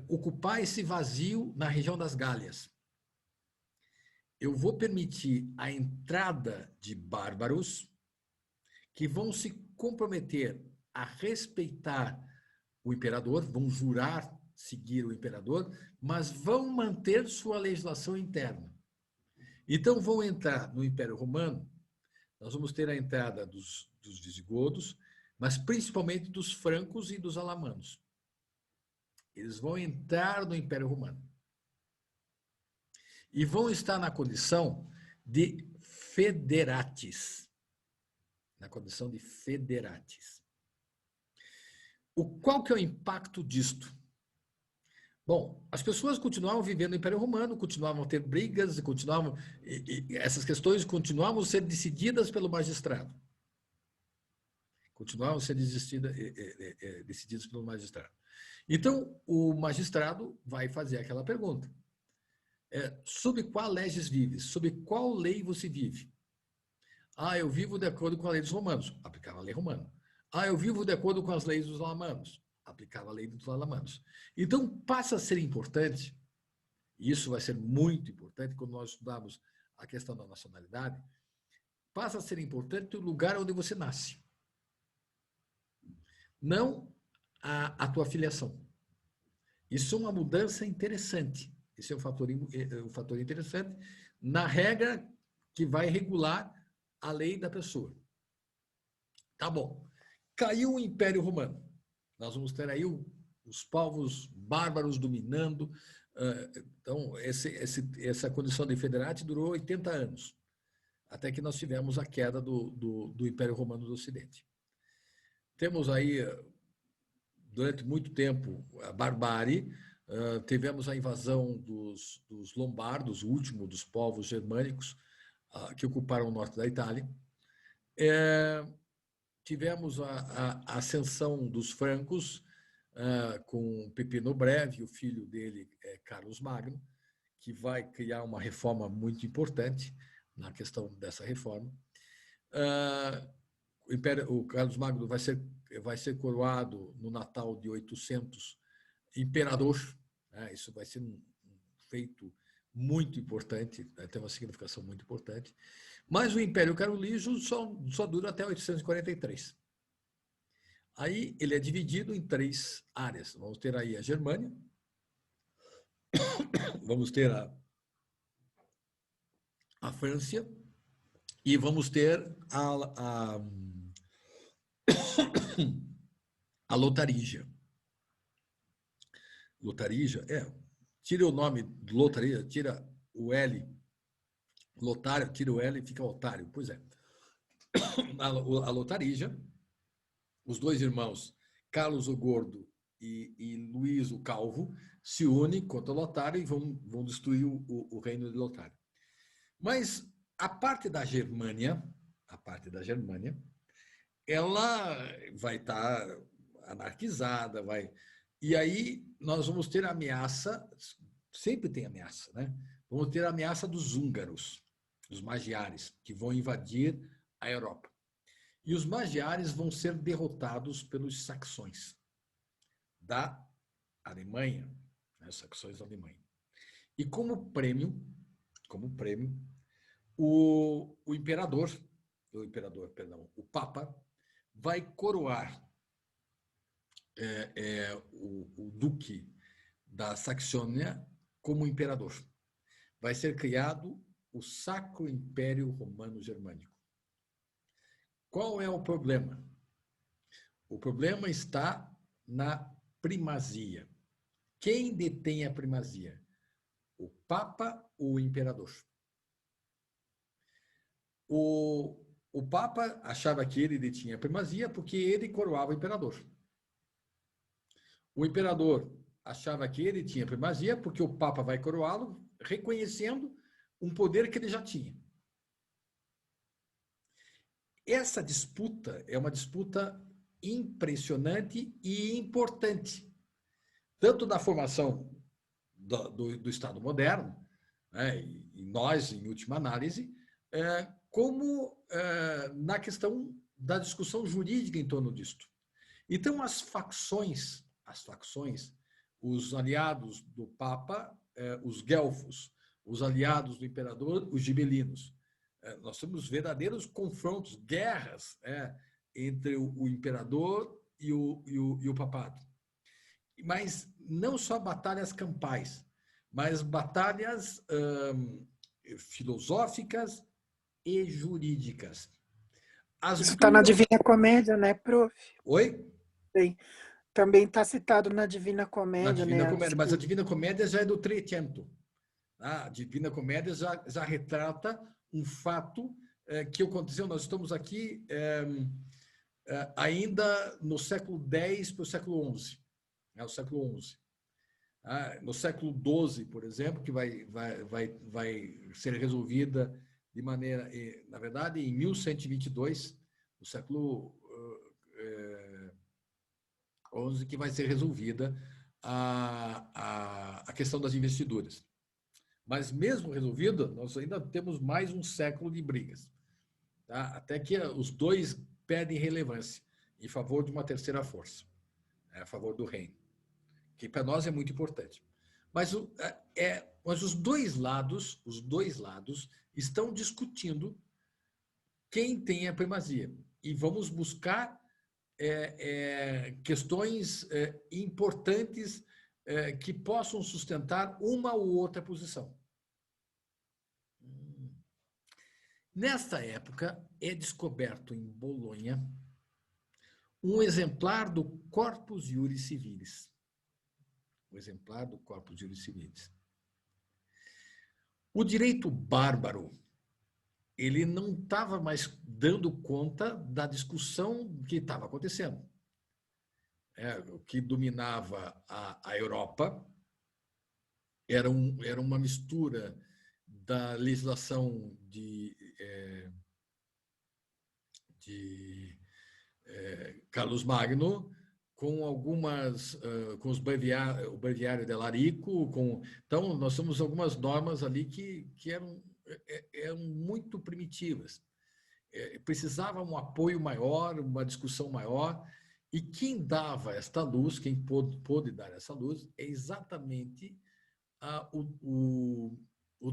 ocupar esse vazio na região das Gálias? Eu vou permitir a entrada de bárbaros que vão se comprometer a respeitar o imperador, vão jurar seguir o imperador, mas vão manter sua legislação interna. Então, vão entrar no Império Romano, nós vamos ter a entrada dos visigodos, mas principalmente dos francos e dos alamanos. Eles vão entrar no Império Romano. E vão estar na condição de federatis. Na condição de federatis. Qual que é o impacto disto? Bom, as pessoas continuavam vivendo no Império Romano, continuavam a ter brigas, essas questões continuavam a ser decididas pelo magistrado. Continuavam a ser decididas pelo magistrado. Então, o magistrado vai fazer aquela pergunta. Sob qual leges vives? Sob qual lei você vive? Eu vivo de acordo com a lei dos romanos. Aplicava a lei romana. Eu vivo de acordo com as leis dos alamanos. Aplicava a lei dos alamanos. Então, passa a ser importante, e isso vai ser muito importante quando nós estudarmos a questão da nacionalidade, passa a ser importante o lugar onde você nasce. Não a tua filiação. Isso é uma mudança interessante. Esse é um fator interessante na regra que vai regular a lei da pessoa. Tá bom. Caiu o Império Romano. Nós vamos ter aí os povos bárbaros dominando. Então, essa condição de federati durou 80 anos, até que nós tivemos a queda do Império Romano do Ocidente. Temos aí, durante muito tempo, a barbárie. Tivemos a invasão dos lombardos, o último dos povos germânicos que ocuparam o norte da Itália. Tivemos a ascensão dos francos com Pipino Breve, o filho dele, Carlos Magno, que vai criar uma reforma muito importante na questão dessa reforma. O Carlos Magno vai ser coroado no Natal de 800 imperador. Isso vai ser um feito muito importante, tem uma significação muito importante. Mas o Império Carolígio só dura até 843. Aí ele é dividido em 3 áreas. Vamos ter aí a Germânia, vamos ter a França e vamos ter a Lotarígia. Lotarígia, tira o nome de Lotarígia, tira o L, Lotário, tira o L e fica Otário. Pois é. A Lotarígia, os 2 irmãos Carlos o Gordo e Luís o Calvo se unem contra Lotário e vão destruir o reino de Lotário. Mas a parte da Germânia, ela vai estar anarquizada, e aí nós vamos ter a ameaça, sempre tem ameaça, né? Vamos ter a ameaça dos húngaros, dos magiares, que vão invadir a Europa. E os magiares vão ser derrotados pelos saxões da Alemanha, né? Os saxões da Alemanha. E como prêmio, o Papa vai coroar o Duque da Saxônia como imperador. Vai ser criado o Sacro Império Romano Germânico. Qual é o problema? O problema está na primazia. Quem detém a primazia? O Papa ou o imperador? O Papa achava que ele detinha a primazia porque ele coroava o imperador. O imperador achava que ele tinha primazia porque o Papa vai coroá-lo, reconhecendo um poder que ele já tinha. Essa disputa é uma disputa impressionante e importante, tanto na formação do Estado moderno, né, e nós, em última análise, como na questão da discussão jurídica em torno disto. Então, as facções, os aliados do Papa, os guelfos, os aliados do imperador, os gibelinos. Nós temos verdadeiros confrontos, guerras entre o imperador e o papado. Mas não só batalhas campais, mas batalhas filosóficas e jurídicas. Isso está na Divina Comédia, né, prof? Oi? Sim. Também está citado na Divina Comédia, na Divina né? Comédia, mas a Divina Comédia já é do Trecento. A Divina Comédia já retrata um fato que aconteceu. Nós estamos aqui ainda no século X para o século XI. O século XI. No século XII, por exemplo, que vai ser resolvida de maneira... Na verdade, em 1122, no século XI, que vai ser resolvida a questão das investiduras. Mas mesmo resolvida, nós ainda temos mais um século de brigas. Tá? Até que os dois perdem relevância em favor de uma terceira força, a favor do reino, que para nós é muito importante. Mas os dois lados estão discutindo quem tem a primazia. E vamos buscar questões importantes que possam sustentar uma ou outra posição. Nesta época, é descoberto em Bolonha um exemplar do Corpus Juris Civilis. O direito bárbaro, ele não estava mais dando conta da discussão que estava acontecendo. O que dominava a Europa era uma mistura da legislação de Carlos Magno com com o Breviário de Alarico, então nós temos algumas normas ali que eram muito primitivas. Precisava um apoio maior, uma discussão maior, e quem dava esta luz, quem pôde dar essa luz, é exatamente o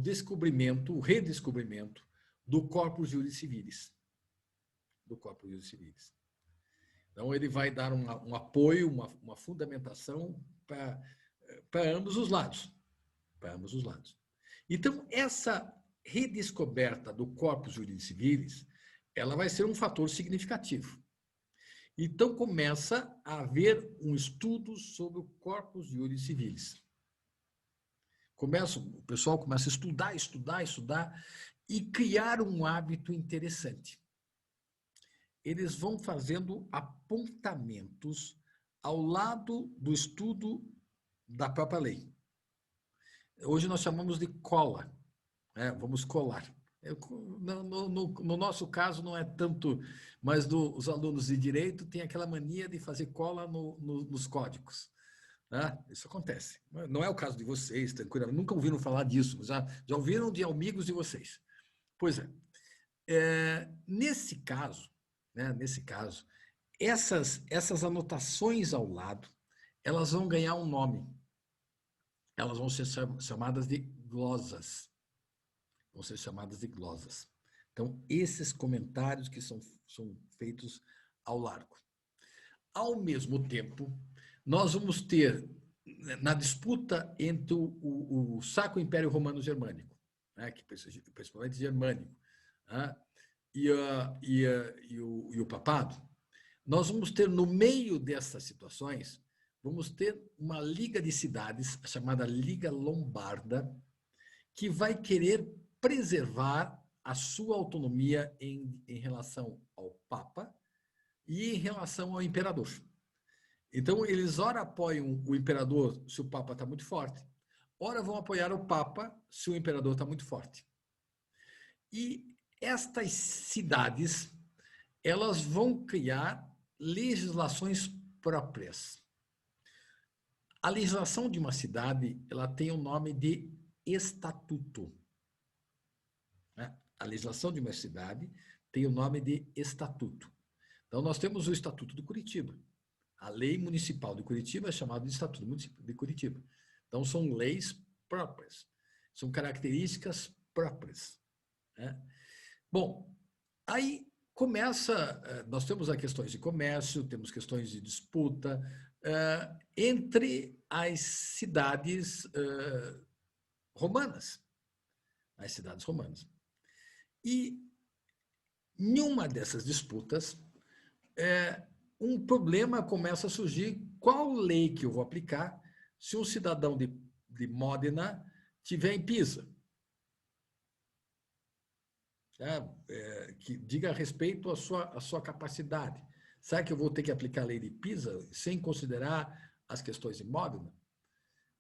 descobrimento, o redescobrimento do Corpus Juris Civilis. Então, ele vai dar um apoio, uma fundamentação para ambos os lados. Então, essa redescoberta do Corpus Juris Civilis, ela vai ser um fator significativo. Então, começa a haver um estudo sobre o Corpus Juris Civilis. O pessoal começa a estudar e criar um hábito interessante. Eles vão fazendo apontamentos ao lado do estudo da própria lei. Hoje nós chamamos de cola, né? Vamos colar. No nosso caso não é tanto, mas os alunos de direito têm aquela mania de fazer cola nos códigos. Né? Isso acontece. Não é o caso de vocês, tranquilo. Nunca ouviram falar disso, já ouviram de amigos de vocês. Pois é. Nesse caso, né, essas anotações ao lado, elas vão ganhar um nome. Elas vão ser chamadas de glosas. Vão ser chamadas de glosas. Então, esses comentários que são feitos ao largo. Ao mesmo tempo, nós vamos ter, na disputa entre o Sacro Império Romano Germânico, né, que principalmente germânico, né, e o papado, nós vamos ter, no meio dessas situações, vamos ter uma liga de cidades, chamada Liga Lombarda, que vai querer preservar a sua autonomia em relação ao Papa e em relação ao imperador. Então, eles ora apoiam o imperador se o Papa está muito forte, ora vão apoiar o Papa se o imperador está muito forte. E estas cidades, elas vão criar legislações próprias. A legislação de uma cidade, ela tem o nome de estatuto. A legislação de uma cidade tem o nome de estatuto. Então, nós temos o Estatuto de Curitiba. A lei municipal de Curitiba é chamada de Estatuto de Curitiba. Então, são leis próprias, são características próprias. Né? Bom, aí começa, nós temos as questões de comércio, temos questões de disputa entre as cidades romanas. As cidades romanas. E, em uma dessas disputas, um problema começa a surgir. Qual lei que eu vou aplicar se um cidadão de Módena estiver em Pisa? Que diga respeito à sua capacidade. Será que eu vou ter que aplicar a lei de Pisa sem considerar as questões de Módena?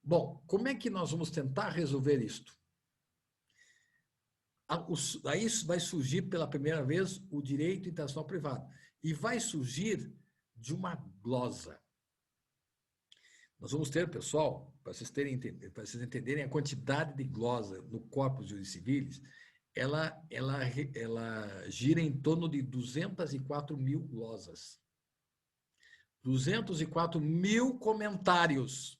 Bom, como é que nós vamos tentar resolver isto? Aí vai surgir pela primeira vez o direito internacional privado. E vai surgir de uma glosa. Nós vamos ter, pessoal, para vocês entenderem a quantidade de glosa no Corpus Juris Civilis, ela gira em torno de 204 mil glosas. 204 mil comentários.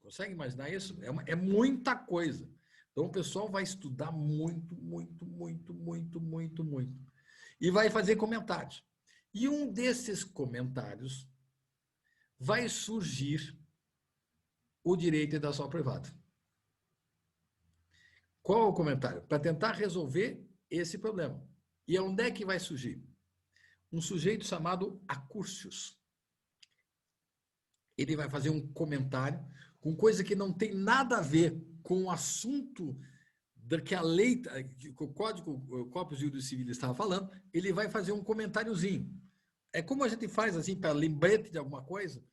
Consegue imaginar isso? É muita coisa. Então, o pessoal vai estudar muito, muito, muito, muito, muito, muito. E vai fazer comentários. E um desses comentários vai surgir o direito internacional privado. Qual é o comentário? Para tentar resolver esse problema. E onde é que vai surgir? Um sujeito chamado Acursius. Ele vai fazer um comentário com coisa que não tem nada a ver com o assunto que a lei, que o Corpus Juris Civilis estava falando. Ele vai fazer um comentáriozinho. É como a gente faz assim para lembrete de alguma coisa.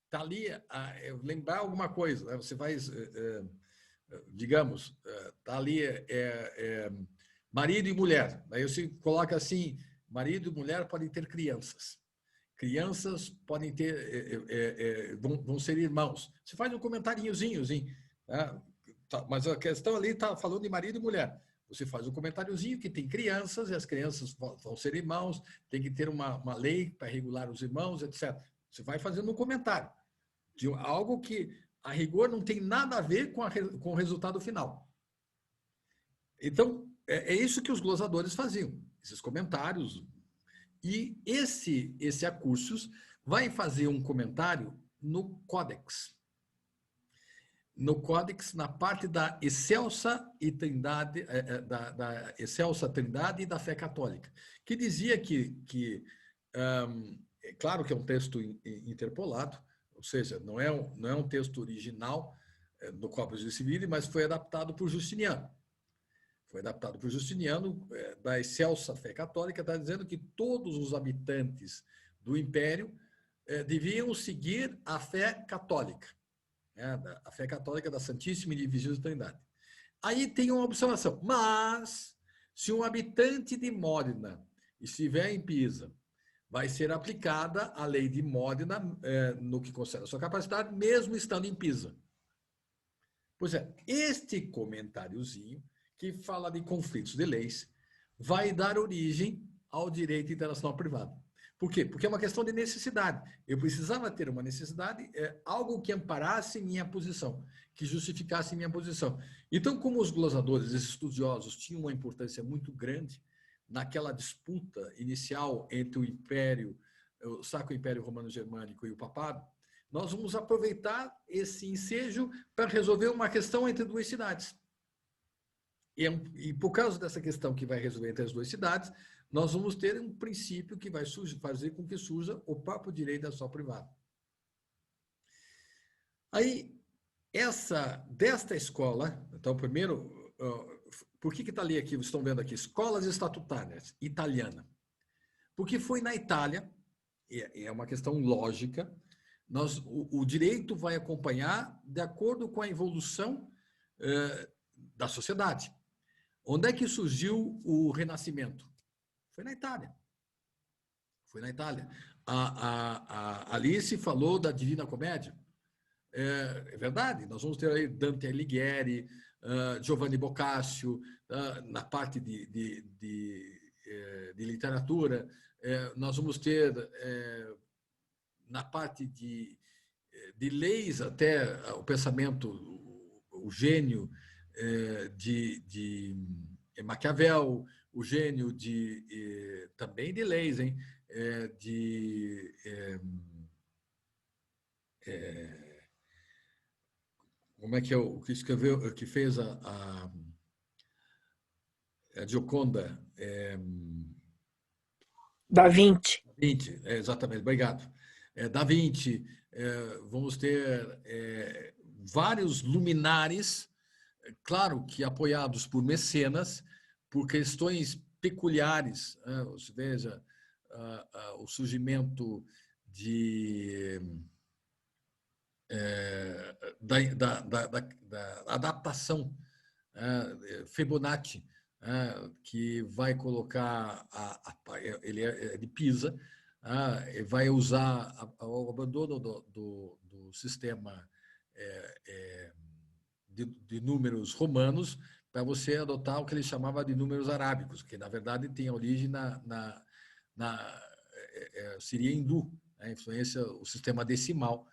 Está ali lembrar alguma coisa. Né? Você faz, digamos, está ali marido e mulher. Aí você coloca assim, marido e mulher podem ter crianças. Crianças podem ter, vão ser irmãos. Você faz um comentáriozinho, assim, né? Mas a questão ali está falando de marido e mulher. Você faz um comentáriozinho que tem crianças e as crianças vão ser irmãos, tem que ter uma lei para regular os irmãos, etc. Você vai fazendo um comentário de algo que, a rigor, não tem nada a ver com o resultado final. Então, é isso que os glosadores faziam, esses comentários. E esse Acursius vai fazer um comentário no Códex. No Códex, na parte da excelsa e trindade, da excelsa trindade e da fé católica, que dizia que claro que é um texto interpolado, ou seja, não é um texto original do Corpus Juris Civilis, mas foi adaptado por Justiniano. Foi adaptado por Justiniano, da excelsa fé católica, está dizendo que todos os habitantes do Império deviam seguir a fé católica, né? A fé católica da Santíssima e Divisível Trindade. Aí tem uma observação, mas se um habitante de Módena estiver em Pisa, vai ser aplicada a lei de Módena no que concerne a sua capacidade, mesmo estando em Pisa. Pois é, este comentáriozinho, que fala de conflitos de leis, vai dar origem ao direito internacional privado. Por quê? Porque é uma questão de necessidade. Eu precisava ter uma necessidade, algo que amparasse minha posição, que justificasse minha posição. Então, como os glosadores, os estudiosos, tinham uma importância muito grande naquela disputa inicial entre o Império, o Sacro Império Romano-Germânico e o Papado, nós vamos aproveitar esse ensejo para resolver uma questão entre duas cidades. E por causa dessa questão que vai resolver entre as duas cidades, nós vamos ter um princípio que vai fazer com que surja o próprio direito da só privado. Aí, desta escola, então, primeiro, por que está ali aqui, vocês estão vendo aqui, escolas estatutárias, italiana? Porque foi na Itália, é uma questão lógica, o direito vai acompanhar de acordo com a evolução da sociedade. Onde é que surgiu o Renascimento? Foi na Itália. Foi na Itália. A Alice falou da Divina Comédia. É verdade, nós vamos ter aí Dante Alighieri, Giovanni Boccaccio, na parte de literatura, nós vamos ter na parte de leis até o pensamento, o gênio de Maquiavel, o gênio também de leis, hein? Como é que é o que escreveu, que fez a Gioconda? Da Vinci. Da Vinci, exatamente, obrigado. Da Vinci, vamos ter vários luminares, claro que apoiados por mecenas, por questões peculiares. Você veja o surgimento da adaptação Fibonacci, que vai colocar, ele é de Pisa, vai usar o abandono do sistema de números romanos para você adotar o que ele chamava de números arábicos, que na verdade tem origem seria hindu, influência o sistema decimal,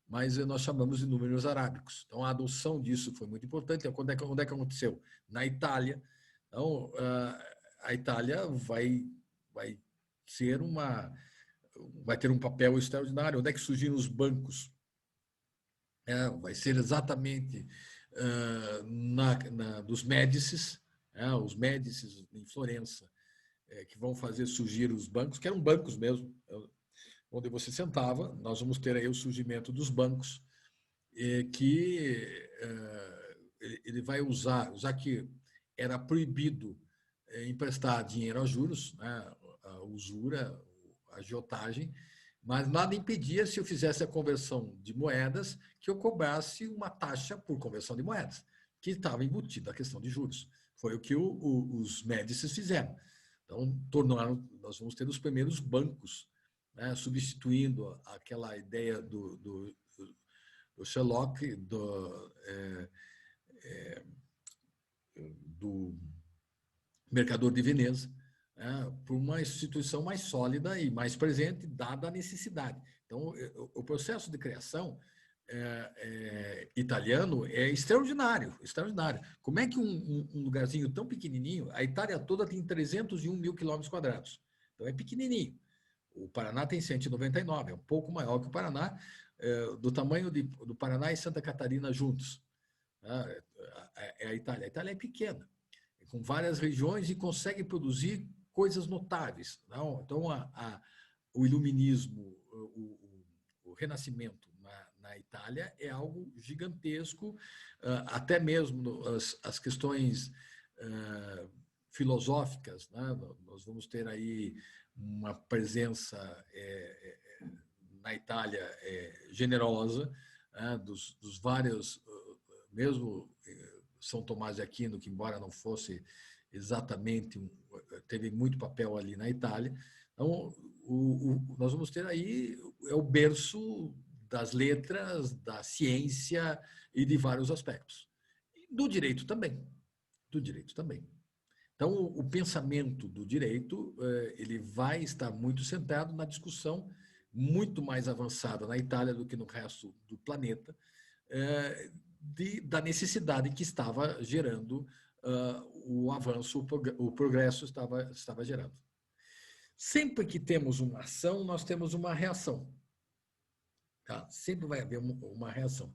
mas nós chamamos de números arábicos. Então, a adoção disso foi muito importante. Onde é que aconteceu? Na Itália. Então, a Itália vai ter um papel extraordinário. Onde é que surgiram os bancos? Vai ser exatamente dos Médicis, os Médicis em Florença, que vão fazer surgir os bancos, que eram bancos mesmo, onde você sentava. Nós vamos ter aí o surgimento dos bancos, que ele vai usar, já que era proibido emprestar dinheiro a juros, né, a usura, a agiotagem, mas nada impedia, se eu fizesse a conversão de moedas, que eu cobrasse uma taxa por conversão de moedas, que estava embutida a questão de juros. Foi o que os Médicis fizeram. Então, nós vamos ter os primeiros bancos, né, substituindo aquela ideia do Sherlock, do Mercador de Veneza, por uma instituição mais sólida e mais presente, dada a necessidade. Então, o processo de criação italiano é extraordinário, extraordinário. Como é que um lugarzinho tão pequenininho, a Itália toda tem 301 mil quilômetros quadrados, então é pequenininho. O Paraná tem 199, é um pouco maior que o Paraná, do tamanho do Paraná e Santa Catarina juntos. É a Itália. A Itália é pequena, com várias regiões, e consegue produzir coisas notáveis. Não? Então, o iluminismo, o renascimento na Itália é algo gigantesco, até mesmo as questões filosóficas, né? Nós vamos ter aí uma presença na Itália é generosa, dos vários, mesmo São Tomás de Aquino, que embora não fosse exatamente, teve muito papel ali na Itália. Então, nós vamos ter aí o berço das letras, da ciência e de vários aspectos. Do direito também. Do direito também. Então, o pensamento do direito ele vai estar muito centrado na discussão muito mais avançada na Itália do que no resto do planeta, da necessidade que estava gerando o avanço, o progresso estava gerando. Sempre que temos uma ação, nós temos uma reação. Tá? Sempre vai haver uma reação.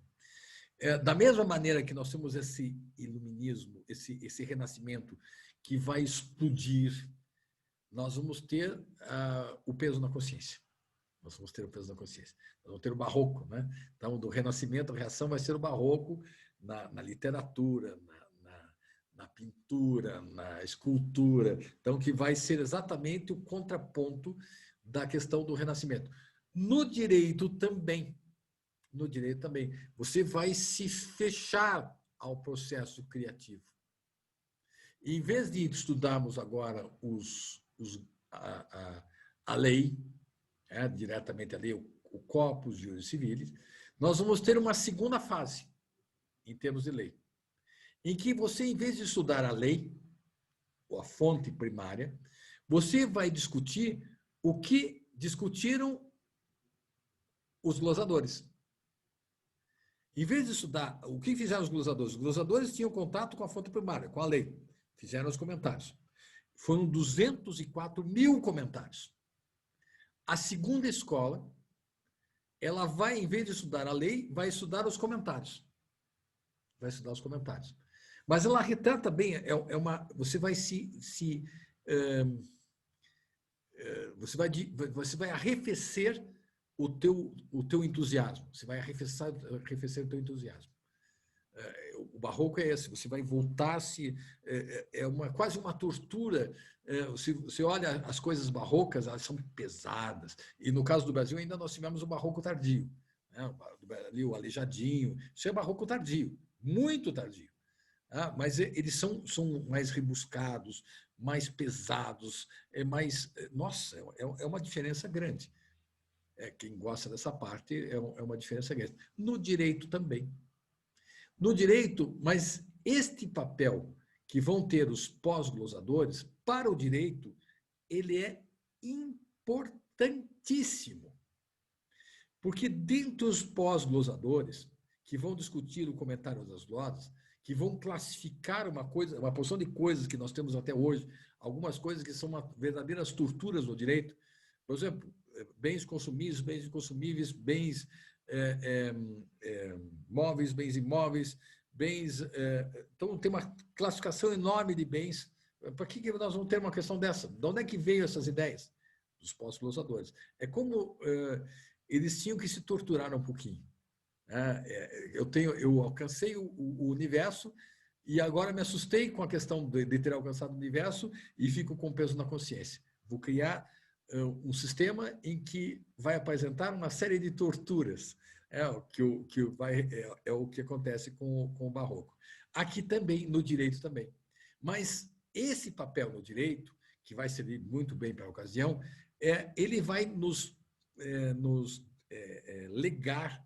Da mesma maneira que nós temos esse iluminismo, esse renascimento que vai explodir, nós vamos ter o peso na consciência. Nós vamos ter o peso na consciência. Nós vamos ter o barroco, né? Então, do renascimento, a reação vai ser o barroco na literatura, na pintura, na escultura. Então, que vai ser exatamente o contraponto da questão do renascimento. No direito também. No direito também. Você vai se fechar ao processo criativo. Em vez de estudarmos agora a lei, diretamente a lei, o corpus juris civilis, nós vamos ter uma segunda fase, em termos de lei, em que você, em vez de estudar a lei, ou a fonte primária, você vai discutir o que discutiram os glosadores. Em vez de estudar o que fizeram os glosadores tinham contato com a fonte primária, com a lei, fizeram os comentários. Foram 204 mil comentários. A segunda escola, ela vai, em vez de estudar a lei, vai estudar os comentários. Vai estudar os comentários. Mas ela retrata bem, você vai você vai arrefecer o teu entusiasmo. Você vai arrefecer o teu entusiasmo. O barroco é esse, você vai voltar-se, quase uma tortura. Você olha as coisas barrocas, elas são pesadas. E no caso do Brasil, ainda nós tivemos o barroco tardio. O Aleijadinho, isso é barroco tardio, muito tardio. Mas eles são mais rebuscados, mais pesados, nossa, é uma diferença grande. Quem gosta dessa parte é uma diferença grande. No direito também. No direito, mas este papel que vão ter os pós-glosadores, para o direito, ele é importantíssimo. Porque dentre os pós-glosadores, que vão discutir o comentário das glosas, que vão classificar uma porção de coisas que nós temos até hoje, algumas coisas que são verdadeiras torturas no direito, por exemplo, bens consumíveis, bens inconsumíveis, bens móveis, bens imóveis, bens... então, tem uma classificação enorme de bens. Para que nós vamos ter uma questão dessa? De onde é que veio essas ideias? Dos pós-glosadores. É como eles tinham que se torturar um pouquinho. Eu alcancei o universo e agora me assustei com a questão de ter alcançado o universo e fico com peso na consciência. Vou criar um sistema em que vai apresentar uma série de torturas. O que acontece com o barroco. Aqui também, no direito também. Mas esse papel no direito, que vai servir muito bem para a ocasião, ele vai nos legar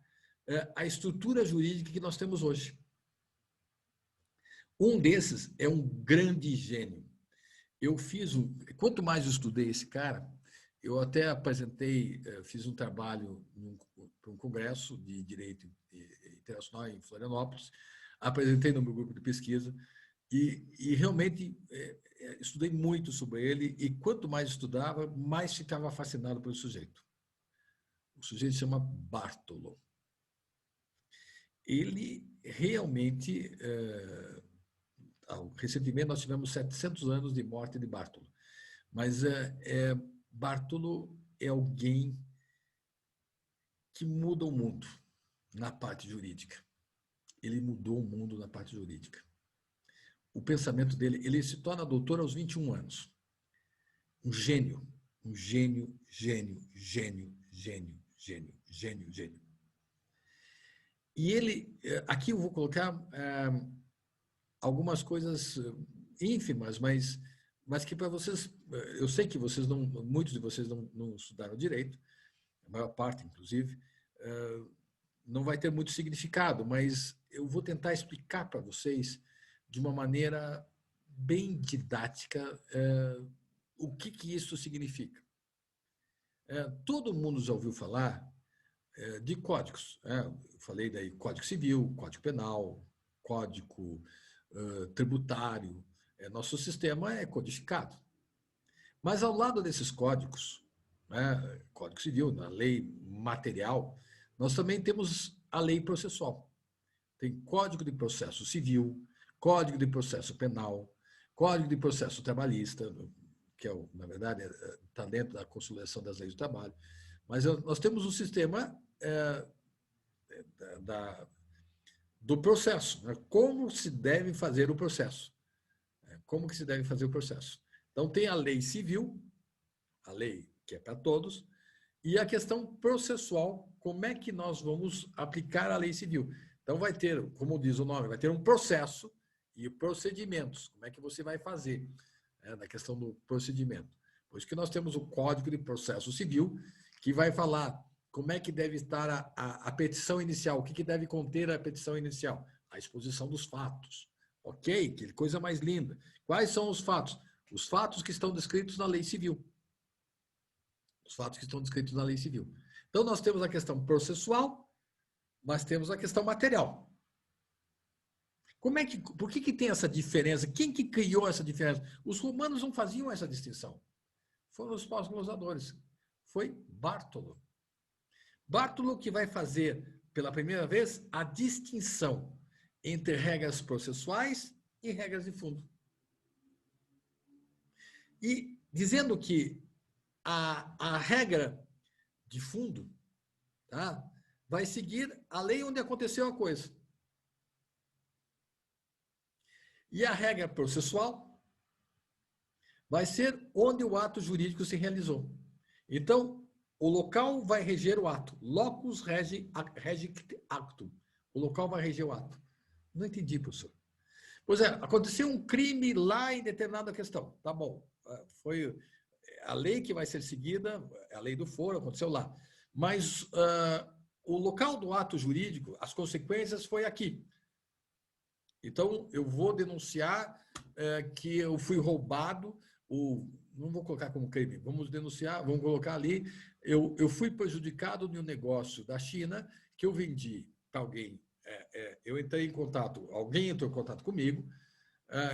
a estrutura jurídica que nós temos hoje. Um desses é um grande gênio. Quanto mais eu estudei esse cara, eu até apresentei, fiz um trabalho para um congresso de direito internacional em Florianópolis, apresentei no meu grupo de pesquisa e realmente estudei muito sobre ele e quanto mais estudava, mais ficava fascinado pelo sujeito. O sujeito se chama Bartolo. Ele realmente, recentemente nós tivemos 700 anos de morte de Bartolo, mas Bartolo é alguém que muda o mundo na parte jurídica. Ele mudou o mundo na parte jurídica. O pensamento dele, ele se torna doutor aos 21 anos. Um gênio, gênio, gênio, gênio, gênio, gênio, gênio, gênio. E ele, aqui eu vou colocar algumas coisas ínfimas, mas que para vocês, eu sei que vocês não, muitos de vocês não estudaram direito, a maior parte, inclusive, não vai ter muito significado, mas eu vou tentar explicar para vocês de uma maneira bem didática o que isso significa. Todo mundo já ouviu falar de códigos. Eu falei daí Código Civil, Código Penal, Código Tributário. Nosso sistema é codificado. Mas ao lado desses códigos, Código Civil, na lei material, nós também temos a lei processual. Tem Código de Processo Civil, Código de Processo Penal, Código de Processo Trabalhista, que na verdade está dentro da Consolidação das Leis do Trabalho. Mas nós temos um sistema do processo, né? Como se deve fazer o processo. Como que se deve fazer o processo. Então, tem a lei civil, a lei que é para todos, e a questão processual, como é que nós vamos aplicar a lei civil. Então, vai ter, como diz o nome, vai ter um processo e procedimentos. Como é que você vai fazer na questão do procedimento. Por isso que nós temos o Código de Processo Civil, que vai falar como é que deve estar a petição inicial, o que deve conter a petição inicial. A exposição dos fatos. Ok? Que coisa mais linda. Quais são os fatos? Os fatos que estão descritos na lei civil. Os fatos que estão descritos na lei civil. Então, nós temos a questão processual, mas temos a questão material. Por que tem essa diferença? Quem que criou essa diferença? Os romanos não faziam essa distinção. Foram os pós-glosadores. Foi Bartolo. Bartolo que vai fazer, pela primeira vez, a distinção entre regras processuais e regras de fundo. E dizendo que a regra de fundo, tá, vai seguir a lei onde aconteceu a coisa. E a regra processual vai ser onde o ato jurídico se realizou. Então, o local vai reger o ato. Locus regit actum. O local vai reger o ato. Não entendi, professor. Pois é, aconteceu um crime lá em determinada questão. Tá bom. Foi a lei que vai ser seguida, a lei do foro, aconteceu lá. Mas o local do ato jurídico, as consequências foi aqui. Então, eu vou denunciar que eu fui roubado, não vou colocar como crime, vamos denunciar, vamos colocar ali, eu fui prejudicado de um negócio da China que eu vendi para alguém. Eu entrei em contato, alguém entrou em contato comigo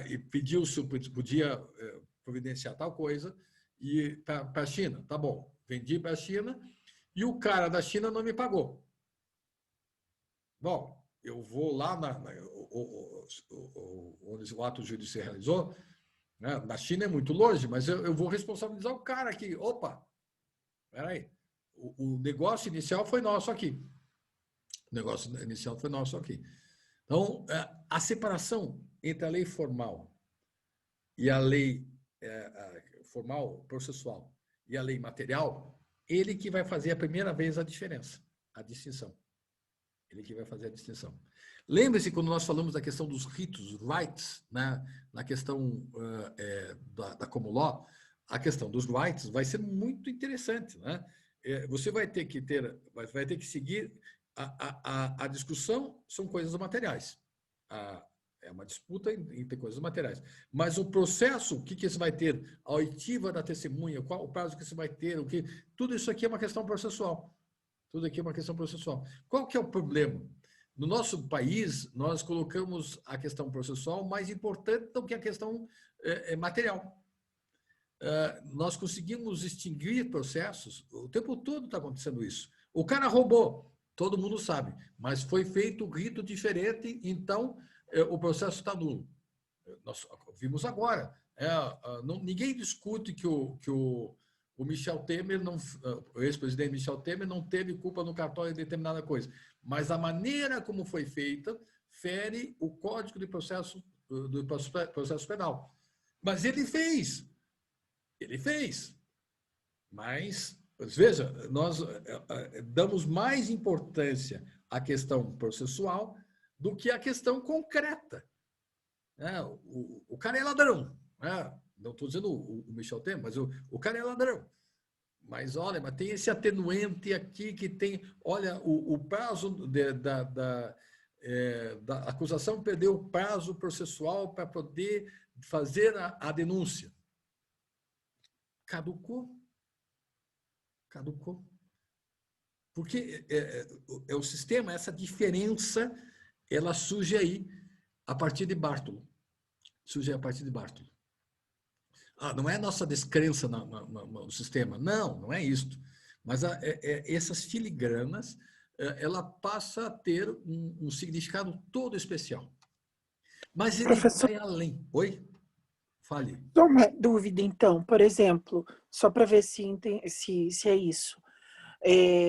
e pediu se eu podia providenciar tal coisa e para a China. Tá bom, vendi para a China e o cara da China não me pagou. Bom, eu vou lá onde o ato jurídico se realizou, né? Na China é muito longe, mas eu vou responsabilizar o cara aqui. Opa, peraí, o negócio inicial foi nosso aqui. O negócio inicial foi nosso aqui. Então, a separação entre a lei formal e a lei formal, processual, e a lei material, ele que vai fazer a primeira vez a diferença, a distinção. Ele que vai fazer a distinção. Lembre-se quando nós falamos da questão dos ritos, rights, né? Na questão da common law, a questão dos rights vai ser muito interessante, né? Você vai ter que seguir a discussão, são coisas materiais. É uma disputa entre coisas materiais. Mas o processo, o que você vai ter, a oitiva da testemunha, qual o prazo que você vai ter, tudo isso aqui é uma questão processual. Tudo aqui é uma questão processual. Qual que é o problema? No nosso país, nós colocamos a questão processual mais importante do que a questão material. Nós conseguimos extinguir processos, o tempo todo está acontecendo isso. O cara roubou, todo mundo sabe, mas foi feito um rito diferente, então o processo está nulo. Nós vimos agora. Ninguém discute que o Michel Temer, o ex-presidente Michel Temer, não teve culpa no cartório de determinada coisa. Mas a maneira como foi feita fere o Código de Processo Penal. Mas ele fez. Mas Mas veja, nós damos mais importância à questão processual do que à questão concreta. O cara é ladrão. Não estou dizendo o Michel Temer, mas o cara é ladrão. Mas olha, mas tem esse atenuante aqui que tem. Olha, o prazo da acusação perdeu o prazo processual para poder fazer a denúncia. Caducou. Porque o sistema, essa diferença, ela surge aí a partir de Bartolo. Não é a nossa descrença no sistema. Não é isto. Mas essas filigranas, ela passa a ter um significado todo especial. Mas ele Professor, vai além. Oi? Fale. só uma dúvida, então. Por exemplo, só para ver se é isso.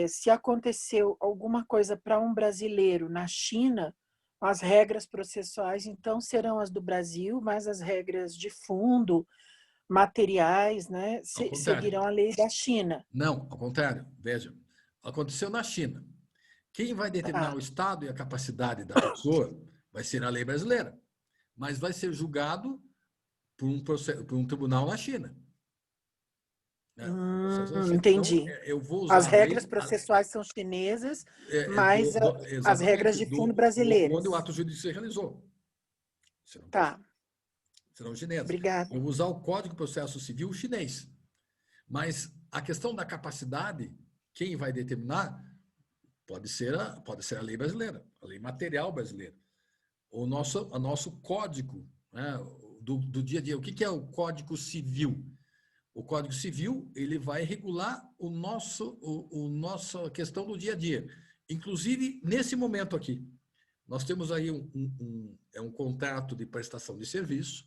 Se aconteceu alguma coisa para um brasileiro na China, as regras processuais, então, serão as do Brasil, mas as regras de fundo, materiais, né, Ao contrário. seguirão a lei da China. Não, ao contrário. Veja, aconteceu na China. Quem vai determinar Tá. o estado e a capacidade da pessoa vai ser a lei brasileira, mas vai ser julgado por um tribunal na China. Então, Entendi. eu vou As usar a regras lei. processuais são chinesas, mas as regras Exatamente, de fundo onde o brasileiras. ato jurídico se realizou. Tá, Serão chineses. obrigada. Eu vou usar o Código de Processo Civil chinês. Mas a questão da capacidade, quem vai determinar pode ser a lei brasileira, a lei material brasileira. O nosso código, né, do dia a dia. O que é o Código Civil? O Código Civil ele vai regular nossa questão do dia a dia. Inclusive, nesse momento aqui, nós temos aí um contrato de prestação de serviço,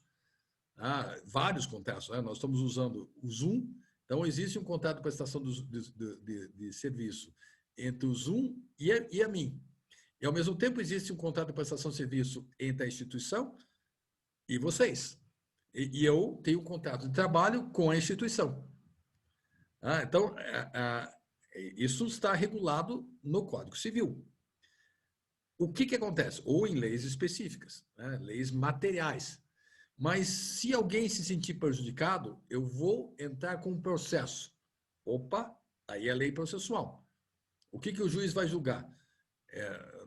vários contratos, né? Nós estamos usando o Zoom, então existe um contrato de prestação de serviço entre o Zoom e a mim. E, ao mesmo tempo, existe um contrato de prestação de serviço entre a instituição e vocês. E eu tenho um contrato de trabalho com a instituição. Então, isso está regulado no Código Civil. O que acontece? Ou em leis específicas, né? Leis materiais. Mas se alguém se sentir prejudicado, eu vou entrar com um processo. Opa, aí é lei processual. O que o juiz vai julgar?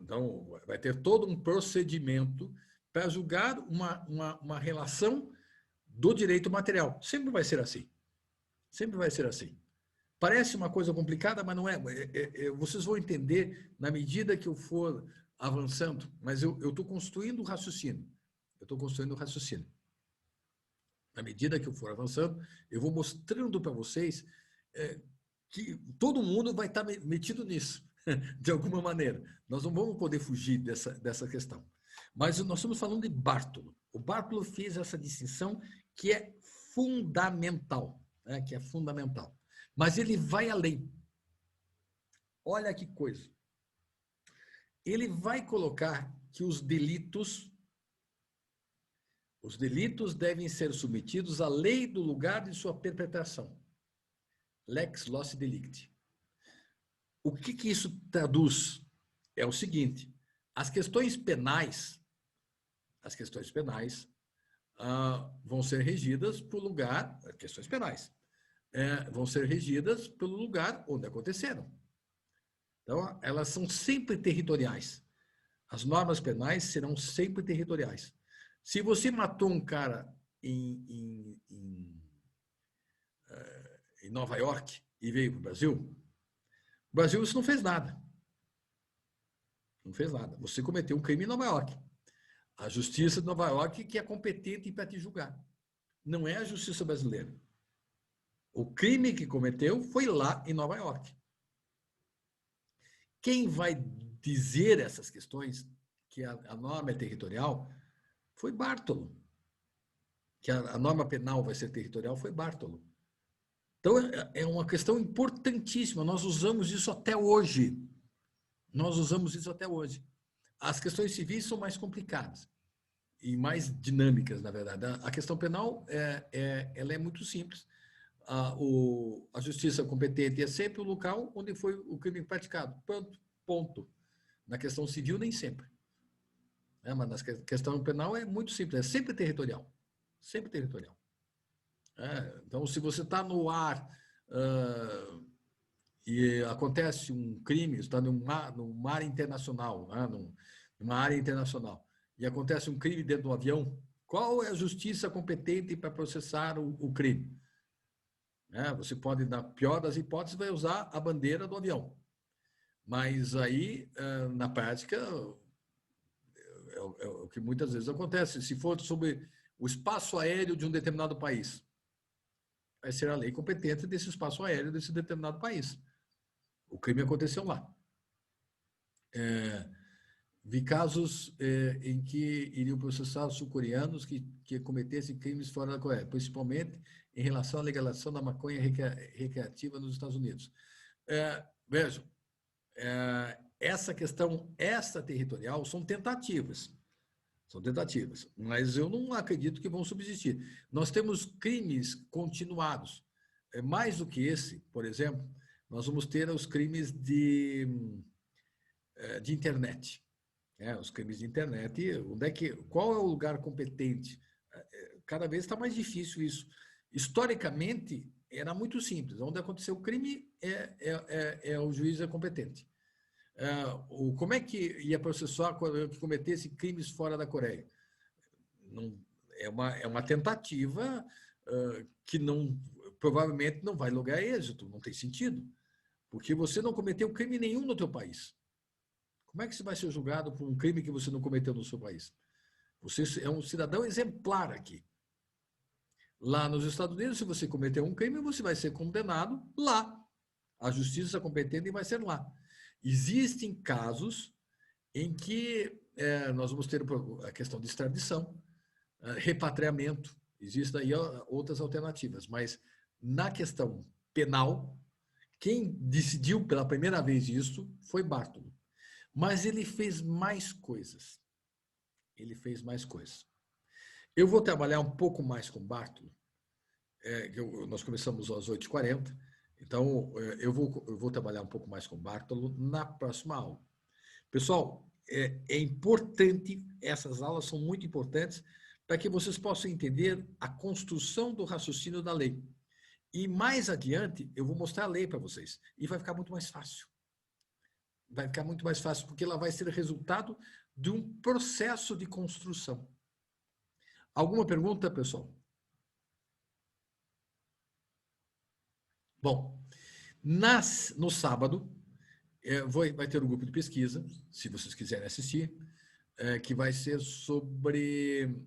Então, vai ter todo um procedimento para julgar uma relação do direito material. Sempre vai ser assim. Sempre vai ser assim. Parece uma coisa complicada, mas não é. Vocês vão entender na medida que eu for avançando, mas eu estou construindo o raciocínio. Na medida que eu for avançando, eu vou mostrando para vocês que todo mundo vai estar metido nisso, de alguma maneira. Nós não vamos poder fugir dessa questão. Mas nós estamos falando de Bartolo. O Bartolo fez essa distinção que é fundamental, né? Mas ele vai além. Olha que coisa. Ele vai colocar que os delitos devem ser submetidos à lei do lugar de sua perpetração. Lex loci delicti. O que isso traduz? É o seguinte: as questões penais vão ser regidas por lugar, questões penais, vão ser regidas pelo lugar onde aconteceram. Então, elas são sempre territoriais. As normas penais serão sempre territoriais. Se você matou um cara em Nova York e veio para o Brasil você não fez nada. Não fez nada. Você cometeu um crime em Nova York. A justiça de Nova York que é competente para te julgar. Não é a justiça brasileira. O crime que cometeu foi lá em Nova York. Quem vai dizer essas questões, que a norma é territorial, foi Bartolo. Que a norma penal vai ser territorial, foi Bartolo. Então, é uma questão importantíssima. Nós usamos isso até hoje. As questões civis são mais complicadas e mais dinâmicas, na verdade. A questão penal ela é muito simples. a justiça competente é sempre o local onde foi o crime praticado. Ponto. Na questão civil, nem sempre. Mas na questão penal é muito simples, é sempre territorial. Sempre territorial. Então, se você está no ar e acontece um crime, está num mar internacional, numa área internacional, e acontece um crime dentro do avião, qual é a justiça competente para processar o crime? Você pode, na pior das hipóteses, vai usar a bandeira do avião. Mas aí, na prática, é o que muitas vezes acontece. Se for sobre o espaço aéreo de um determinado país, vai ser a lei competente desse espaço aéreo desse determinado país. O crime aconteceu lá. Vi casos em que iriam processar sul-coreanos que cometessem crimes fora da Coreia, principalmente em relação à legalização da maconha recreativa nos Estados Unidos. Vejam, essa questão extraterritorial são tentativas. São tentativas, mas eu não acredito que vão subsistir. Nós temos crimes continuados. Mais do que esse, por exemplo, nós vamos ter os crimes de internet. Os crimes de internet, qual é o lugar competente? Cada vez está mais difícil isso. Historicamente, era muito simples. Onde aconteceu o crime, o juiz é competente. Como é que ia processar que cometesse crimes fora da Coreia? Não, é uma tentativa que provavelmente não vai lograr êxito, não tem sentido, porque você não cometeu crime nenhum no teu país. Como é que você vai ser julgado por um crime que você não cometeu no seu país? Você é um cidadão exemplar aqui. Lá nos Estados Unidos, se você cometeu um crime, você vai ser condenado lá. A justiça competente vai ser lá. Existem casos em que nós vamos ter a questão de extradição, repatriamento, existem aí outras alternativas, mas na questão penal, quem decidiu pela primeira vez isso foi Bartolo. Mas ele fez mais coisas. Eu vou trabalhar um pouco mais com Bartolo. Nós começamos às 8h40, então eu vou trabalhar um pouco mais com Bartolo na próxima aula. Pessoal, é importante, essas aulas são muito importantes para que vocês possam entender a construção do raciocínio da lei. E mais adiante, eu vou mostrar a lei para vocês. E vai ficar muito mais fácil. Vai ficar muito mais fácil, porque ela vai ser resultado de um processo de construção. Alguma pergunta, pessoal? Bom, no sábado, vai ter um grupo de pesquisa, se vocês quiserem assistir, que vai ser sobre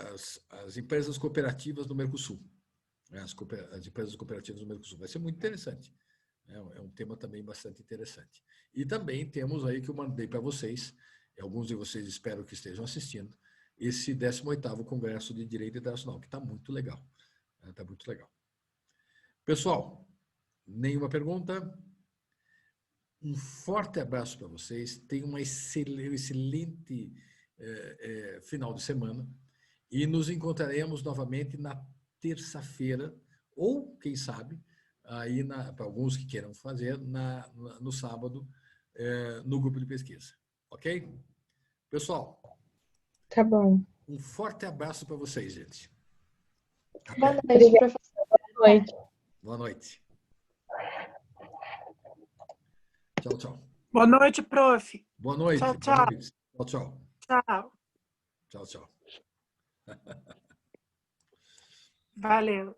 as empresas cooperativas do Mercosul. As empresas cooperativas do Mercosul. Vai ser muito interessante. É um tema também bastante interessante. E também temos aí que eu mandei para vocês, alguns de vocês espero que estejam assistindo, esse 18º Congresso de Direito Internacional, que está muito legal. Está muito legal. Pessoal, nenhuma pergunta? Um forte abraço para vocês. Tenham um excelente final de semana. E nos encontraremos novamente na terça-feira, ou, quem sabe, aí para alguns que queiram fazer, no sábado, no grupo de pesquisa. Ok? Pessoal, tá bom. Um forte abraço para vocês, gente. Boa noite, professor. Boa noite. Boa noite. Tchau, tchau. Boa noite, prof. Boa noite. Tchau, tchau. Boa noite. Tchau, tchau. Tchau. Tchau, tchau. Valeu.